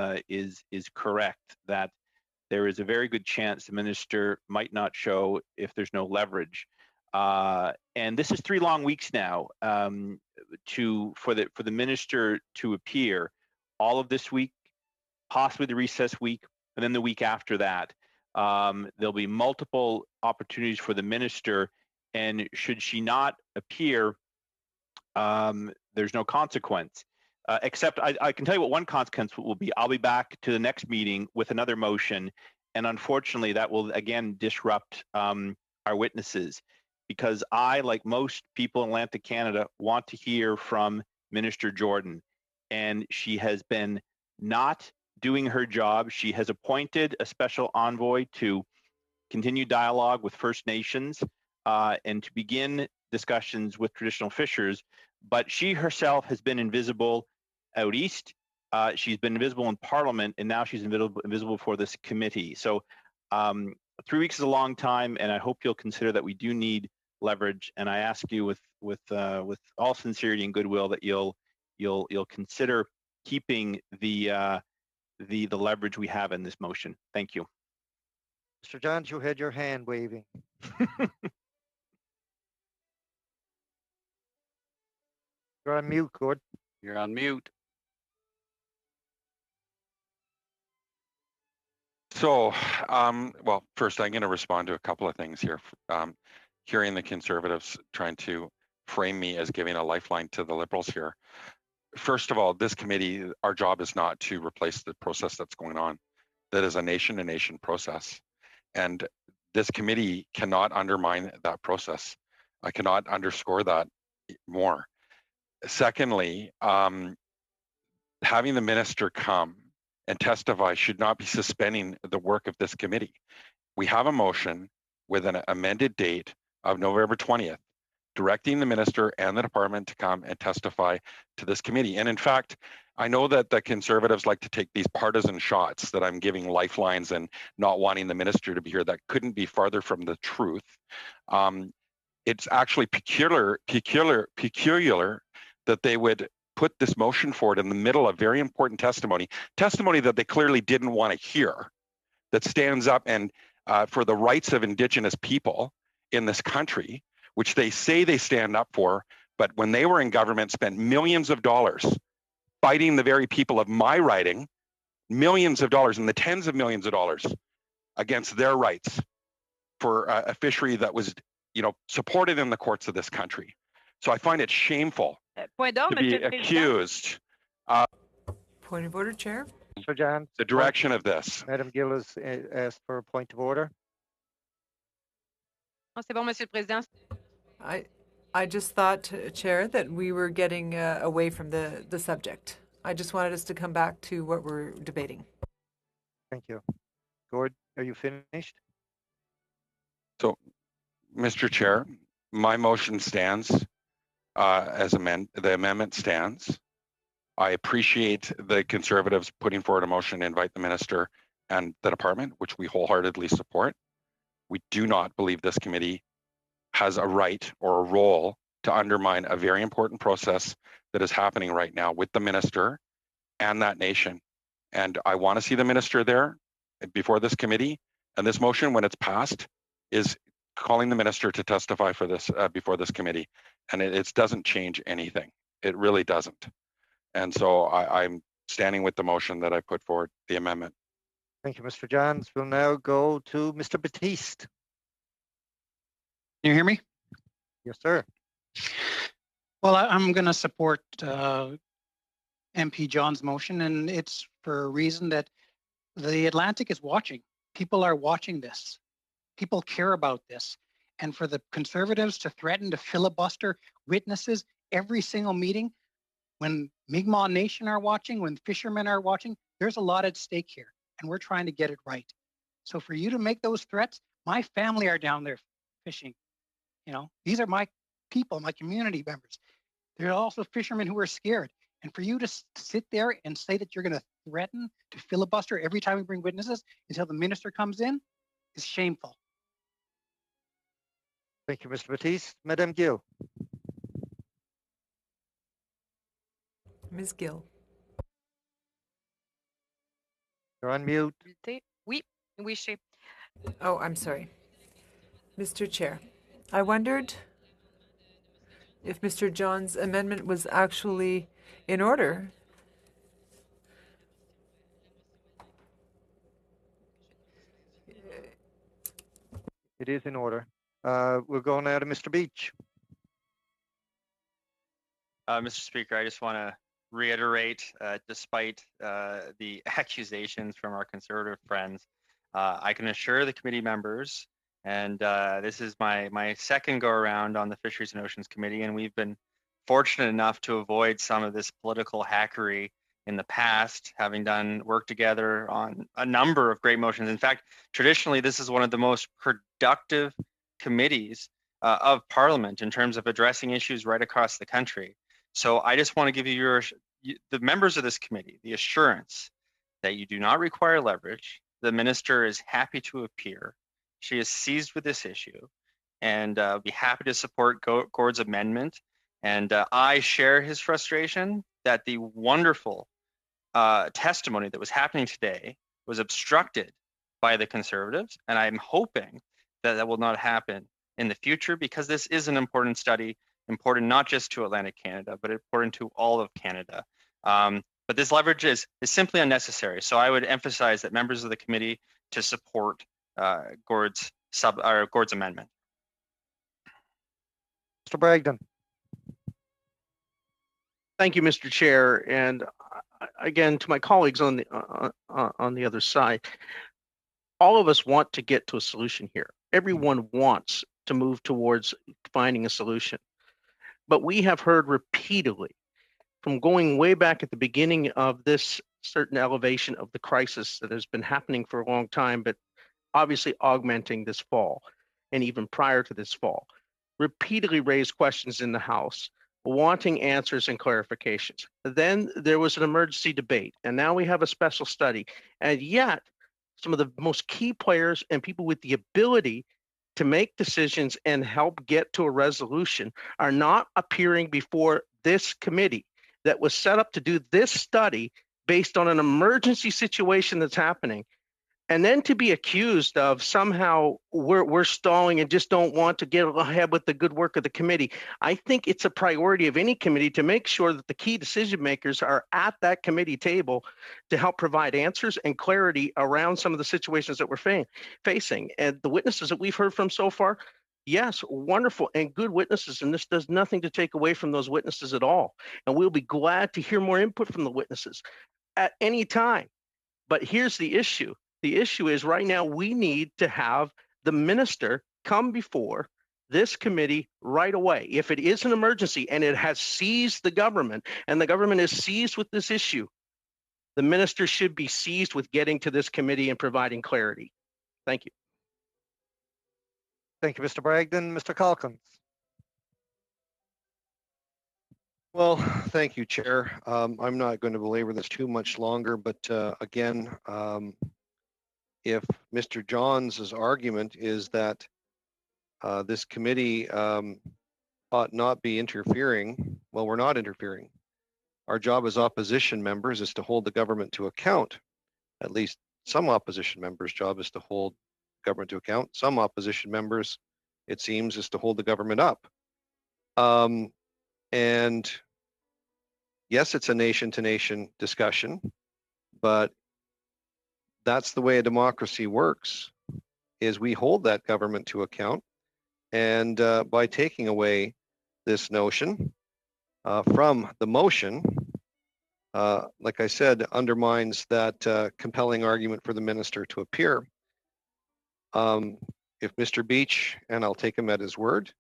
correct that there is a very good chance the minister might not show if there's no leverage. And this is 3 long weeks now for the minister to appear, all of this week, possibly the recess week, and then the week after that. There'll be multiple opportunities for the minister, and should she not appear, there's no consequence. Except I can tell you what one consequence will be. I'll be back to the next meeting with another motion, and unfortunately that will again disrupt our witnesses, because I, like most people in Atlantic Canada, want to hear from Minister Jordan, and she has been not doing her job. She has appointed a special envoy to continue dialogue with First Nations and to begin discussions with traditional fishers, but she herself has been invisible out east. She's been invisible in Parliament, and now she's invisible for this committee. So 3 weeks is a long time, and I hope you'll consider that we do need leverage. And I ask you with all sincerity and goodwill that you'll consider keeping the leverage we have in this motion. Thank you. Mr. Johns, you had your hand waving. You're on mute, Gord. You're on mute. So, well, first I'm going to respond to a couple of things here. Hearing the Conservatives trying to frame me as giving a lifeline to the Liberals here. First of all, this committee, our job is not to replace the process that's going on. That is a nation-to-nation process. And this committee cannot undermine that process. I cannot underscore that more. Secondly, having the minister come and testify should not be suspending the work of this committee. We have a motion with an amended date of November 20th, directing the minister and the department to come and testify to this committee. And in fact, I know that the Conservatives like to take these partisan shots that I'm giving lifelines and not wanting the minister to be here. That couldn't be farther from the truth. It's actually peculiar that they would put this motion forward in the middle of very important testimony that they clearly didn't want to hear, that stands up and for the rights of Indigenous people in this country, which they say they stand up for, but when they were in government spent millions of dollars fighting the very people of my riding, millions of dollars and the tens of millions of dollars against their rights for a fishery that was, supported in the courts of this country. So I find it shameful to be accused. Point of order, Chair. Mr. John. The direction of this. Madam Gill has asked for a point of order. C'est bon, Monsieur le Président. I just thought, Chair, that we were getting away from the subject. I just wanted us to come back to what we're debating. Thank you. Gord, are you finished? So, Mr. Chair, my motion stands the amendment stands. I appreciate the Conservatives putting forward a motion to invite the minister and the department, which we wholeheartedly support. We do not believe this committee has a right or a role to undermine a very important process that is happening right now with the minister and that nation. And I want to see the minister there before this committee. And this motion, when it's passed, is calling the minister to testify for this before this committee. And it doesn't change anything. It really doesn't. And so I'm standing with the motion that I put forward, the amendment. Thank you, Mr. Johns. We'll now go to Mr. Batiste. Can you hear me? Yes, sir. Well, I'm going to support MP John's motion, and it's for a reason that the Atlantic is watching. People are watching this. People care about this. And for the Conservatives to threaten to filibuster witnesses every single meeting, when Mi'kmaq Nation are watching, when fishermen are watching, there's a lot at stake here, and we're trying to get it right. So for you to make those threats, my family are down there fishing. You know, these are my people, my community members. There are also fishermen who are scared. And for you to sit there and say that you're going to threaten to filibuster every time we bring witnesses until the minister comes in is shameful. Thank you, Mr. Batiste. Madame Gill. Ms. Gill. You're on mute. Oui, je. Oh, I'm sorry. Mr. Chair, I wondered if Mr. John's amendment was actually in order. It is in order. We'll go now to Mr. Beach. Mr. Speaker, I just want to reiterate, despite the accusations from our Conservative friends, I can assure the committee members, and this is my second go around on the Fisheries and Oceans Committee, and we've been fortunate enough to avoid some of this political hackery in the past, having done work together on a number of great motions. In fact, traditionally, this is one of the most productive committees of Parliament in terms of addressing issues right across the country. So I just want to give you the members of this committee the assurance that you do not require leverage. The minister is happy to appear. She is seized with this issue, and be happy to support Gord's amendment. And I share his frustration that the wonderful testimony that was happening today was obstructed by the Conservatives, and I'm hoping that that will not happen in the future, because this is an important study, important not just to Atlantic Canada, but important to all of Canada. But this leverage is simply unnecessary. So I would emphasize that members of the committee to support Gord's amendment. Mr. Bragdon. Thank you, Mr. Chair. And again, to my colleagues on the other side, all of us want to get to a solution here. Everyone wants to move towards finding a solution. But we have heard repeatedly, from going way back at the beginning of this certain elevation of the crisis that has been happening for a long time, but obviously augmenting this fall and even prior to this fall, repeatedly raised questions in the House, wanting answers and clarifications. Then there was an emergency debate, and now we have a special study. And yet, some of the most key players and people with the ability to make decisions and help get to a resolution are not appearing before this committee that was set up to do this study based on an emergency situation that's happening. And then to be accused of somehow we're stalling and just don't want to get ahead with the good work of the committee. I think it's a priority of any committee to make sure that the key decision makers are at that committee table to help provide answers and clarity around some of the situations that we're facing. And the witnesses that we've heard from so far, yes, wonderful and good witnesses, and this does nothing to take away from those witnesses at all. And we'll be glad to hear more input from the witnesses at any time. But here's the issue. The issue is right now we need to have the minister come before this committee right away. If it is an emergency and it has seized the government and the government is seized with this issue, the minister should be seized with getting to this committee and providing clarity. Thank you. Thank you, Mr. Bragdon. Mr. Calkins. Well, thank you, Chair. I'm not going to belabor this too much longer, but again, if Mr. Johns' argument is that this committee ought not be interfering, well, we're not interfering. Our job as opposition members is to hold the government to account. At least some opposition members' job is to hold government to account. Some opposition members, it seems, is to hold the government up. And yes, it's a nation-to-nation discussion, but that's the way a democracy works, is we hold that government to account. And by taking away this notion from the motion, like I said, undermines that compelling argument for the minister to appear. If Mr. Beach, and I'll take him at his word,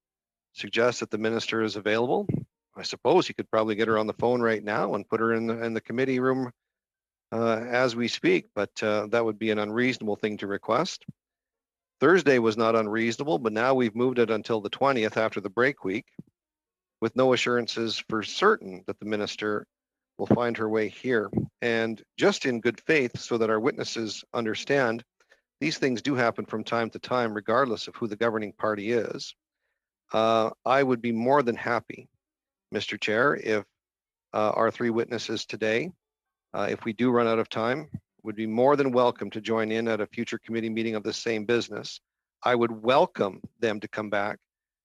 suggests that the minister is available, I suppose he could probably get her on the phone right now and put her in the committee room as we speak, but that would be an unreasonable thing to request. Thursday was not unreasonable, but now we've moved it until the 20th after the break week with no assurances for certain that the minister will find her way here. And just in good faith, so that our witnesses understand, these things do happen from time to time, regardless of who the governing party is. I would be more than happy, Mr. Chair, if our three witnesses today, if we do run out of time, would be more than welcome to join in at a future committee meeting of the same business. I would welcome them to come back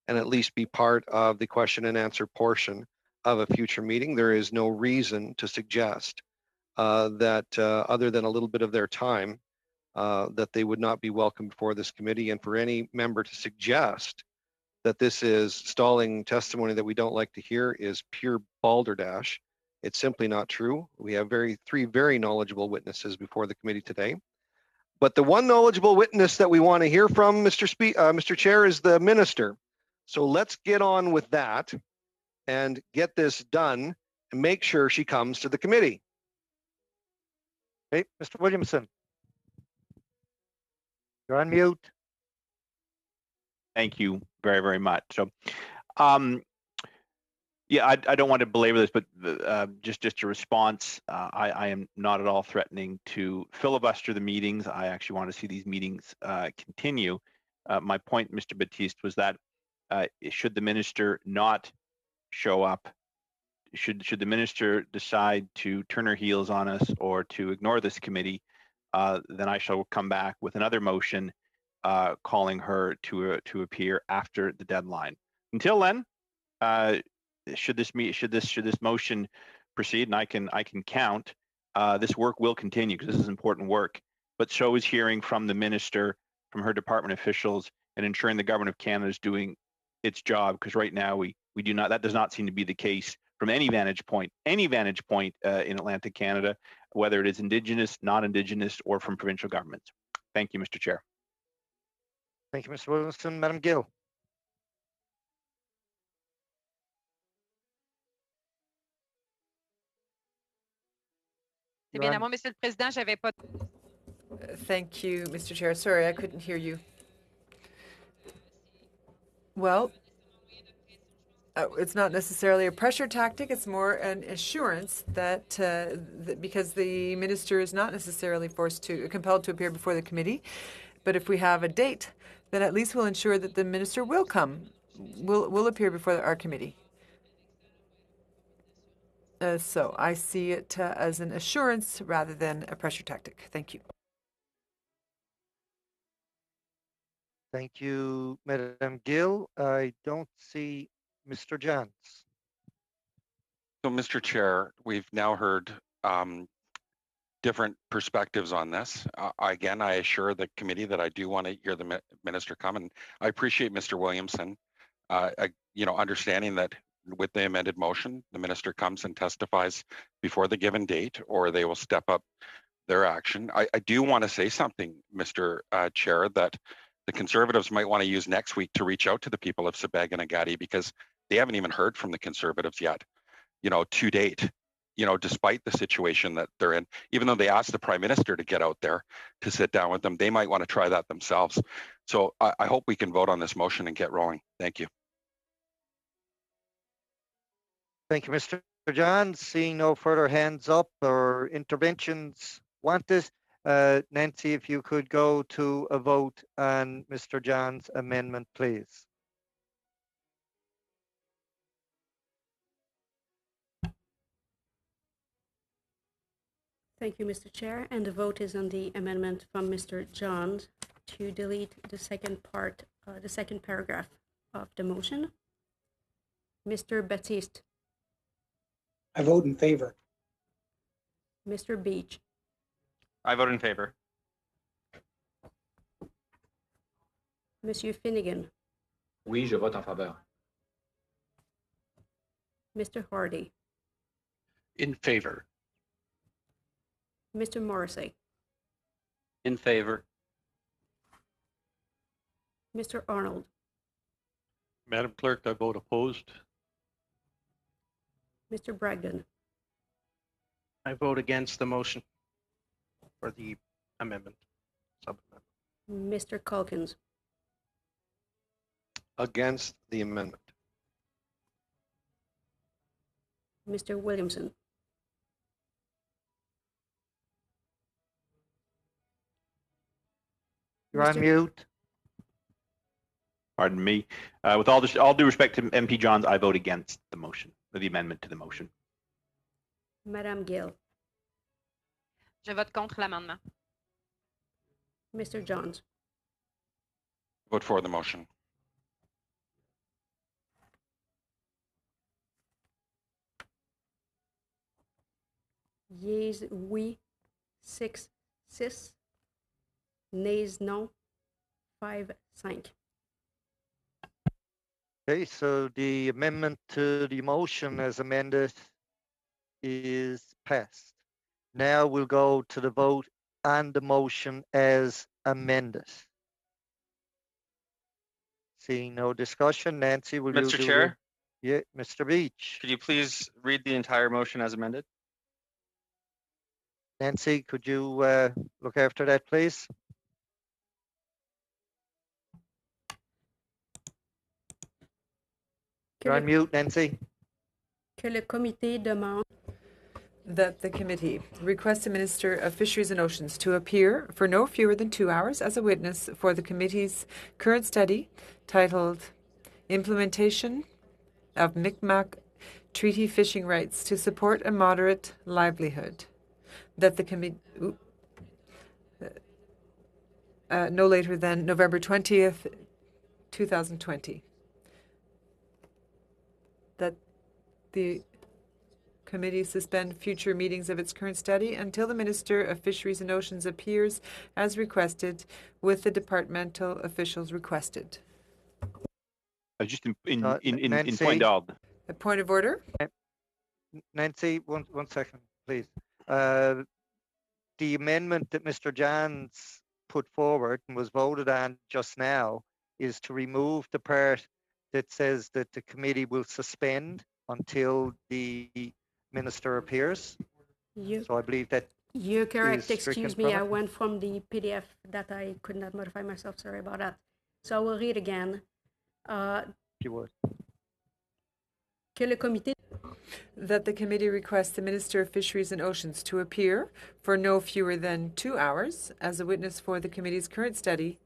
and at least be part of the question and answer portion of a future meeting. There is no reason to suggest that other than a little bit of their time, that they would not be welcome before this committee. And for any member to suggest that this is stalling testimony that we don't like to hear is pure balderdash. It's simply not true. We have three very knowledgeable witnesses before the committee today. But the one knowledgeable witness that we want to hear from, Mr. Chair, is the minister. So let's get on with that and get this done and make sure she comes to the committee. Hey, Mr. Williamson. You're on mute. Thank you very, very much. So, yeah, I don't want to belabor this, but just a response. I am not at all threatening to filibuster the meetings. I actually want to see these meetings continue. My point, Mr. Batiste, was that should the minister not show up, should the minister decide to turn her heels on us or to ignore this committee, then I shall come back with another motion calling her to appear after the deadline. Until then, should this motion proceed, and I can count, this work will continue because this is important work. But so is hearing from the minister, from her department officials, and ensuring the government of Canada is doing its job. Because right now we do not. That does not seem to be the case from any vantage point in Atlantic Canada, whether it is Indigenous, non-Indigenous, or from provincial governments. Thank you, Mr. Chair. Thank you, Mr. Williamson. Madam Gill. Évidemment, Monsieur le Président, j'avais pas. Thank you, Mr. Chair. Sorry, I couldn't hear you. Well, it's not necessarily a pressure tactic. It's more an assurance that because the minister is not necessarily compelled to appear before the committee, but if we have a date, then at least we'll ensure that the minister will appear before our committee. So I see it as an assurance rather than a pressure tactic. Thank you. Thank you, Madam Gill. I don't see Mr. Johns. So, Mr. Chair, we've now heard different perspectives on this. Again, I assure the committee that I do want to hear the minister come, and I appreciate Mr. Williamson, understanding that with the amended motion, the minister comes and testifies before the given date, or they will step up their action. I do want to say something, Mr. Chair, that the Conservatives might want to use next week to reach out to the people of Sibega-Nagadi, because they haven't even heard from the Conservatives yet, to date, despite the situation that they're in. Even though they asked the Prime Minister to get out there to sit down with them, they might want to try that themselves. So I hope we can vote on this motion and get rolling. Thank you. Thank you, Mr. Johns. Seeing no further hands up or interventions wanted, Nancy, if you could go to a vote on Mr. Johns' amendment, please. Thank you, Mr. Chair. And the vote is on the amendment from Mr. Johns to delete the second part, the second paragraph of the motion. Mr. Baptiste, I vote in favor. Mr. Beach, I vote in favor. Monsieur Finnegan, Oui, je vote en faveur. Mr. Hardy, In favor. Mr. Morrissey, In favor. Mr. Arnold, Madam Clerk, I vote opposed. Mr. Bragdon, I vote against the motion for the amendment. Sub-amendment. Mr. Calkins, Against the amendment. Mr. Williamson, You're on Mr. mute. Pardon me. With all due respect to MP Johns, I vote against the motion, the amendment to the motion. Madame Gill, Je vote contre l'amendement. Mr. Johns, Vote for the motion. Yeas, oui, 6, nays, non, 5, 5. Okay, so the amendment to the motion as amended is passed. Now we'll go to the vote on the motion as amended. Seeing no discussion, Nancy, will you Mr. do Chair, the- Yeah, Mr. Beach. could you please read the entire motion as amended? Nancy, could you look after that, please? You're on mute, Nancy. Que le comité demande That the committee requests the Minister of Fisheries and Oceans to appear for no fewer than 2 hours as a witness for the committee's current study titled Implementation of Mi'kmaq Treaty Fishing Rights to Support a Moderate Livelihood. That the committee no later than November 20th, 2020. That the committee suspend future meetings of its current study until the Minister of Fisheries and Oceans appears as requested with the departmental officials requested. Just in Nancy? point d'ordre. A point of order? Nancy, one second, please. The amendment that Mr. Johns put forward and was voted on just now is to remove the part that says that the committee will suspend until the minister appears. So I believe that You're correct. is stricken Excuse me. from I it. went from the PDF that I could not modify myself. Sorry about that. So I will read again. If you would. Que le comité That the committee requests the Minister of Fisheries and Oceans to appear for no fewer than 2 hours as a witness for the committee's current study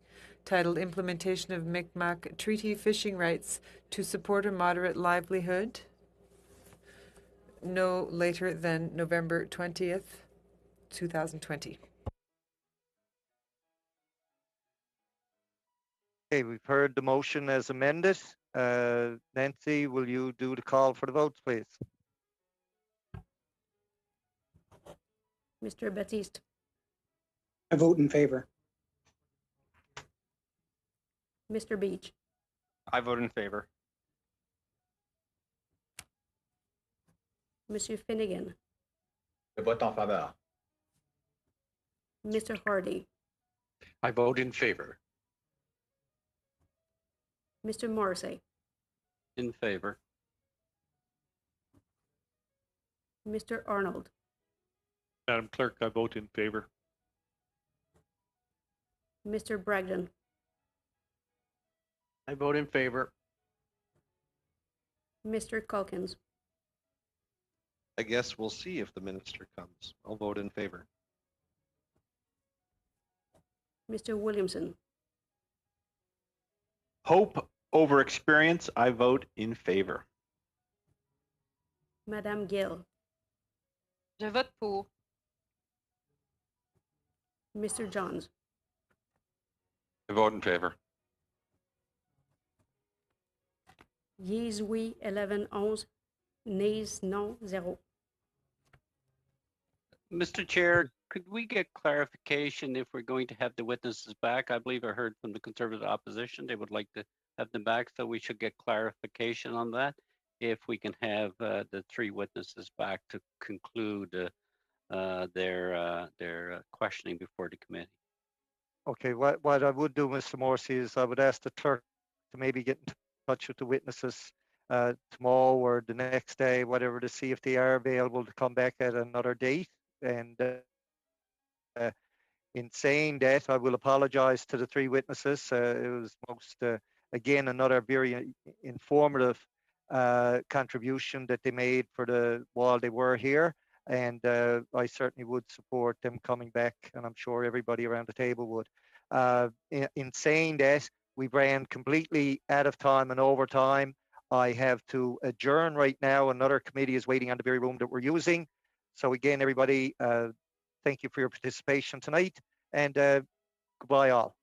titled Implementation of Mi'kmaq Treaty Fishing Rights to Support a Moderate Livelihood no later than November 20th, 2020. Okay, we've heard the motion as amended. Nancy, will you do the call for the votes, please? Mr. Baptiste, I vote in favor. Mr. Beach, I vote in favor. Monsieur Finnegan, Je vote en faveur. Mr. Hardy, I vote in favor. Mr. Morrissey, In favor. Mr. Arnold, Madam Clerk, I vote in favor. Mr. Bragdon, I vote in favor. Mr. Calkins, I guess we'll see if the minister comes. I'll vote in favor. Mr. Williamson, Hope over experience, I vote in favor. Madame Gill, Je vote pour. Mr. Johns, I vote in favor. Yeas oui 11-11, nays non 0. Mr. Chair, could we get clarification if we're going to have the witnesses back? I believe I heard from the Conservative opposition, they would like to have them back, so we should get clarification on that. If we can have the 3 witnesses back to conclude their questioning before the committee. Okay, what I would do, Mr. Morrissey, is I would ask the clerk to maybe get in touch with the witnesses tomorrow or the next day, whatever, to see if they are available to come back at another date. And in saying that, I will apologize to the 3 witnesses. It was again, another very informative contribution that they made while they were here. And I certainly would support them coming back, and I'm sure everybody around the table would. In saying that, we ran completely out of time and over time. I have to adjourn right now. Another committee is waiting on the very room that we're using. So again, everybody, thank you for your participation tonight, and goodbye all.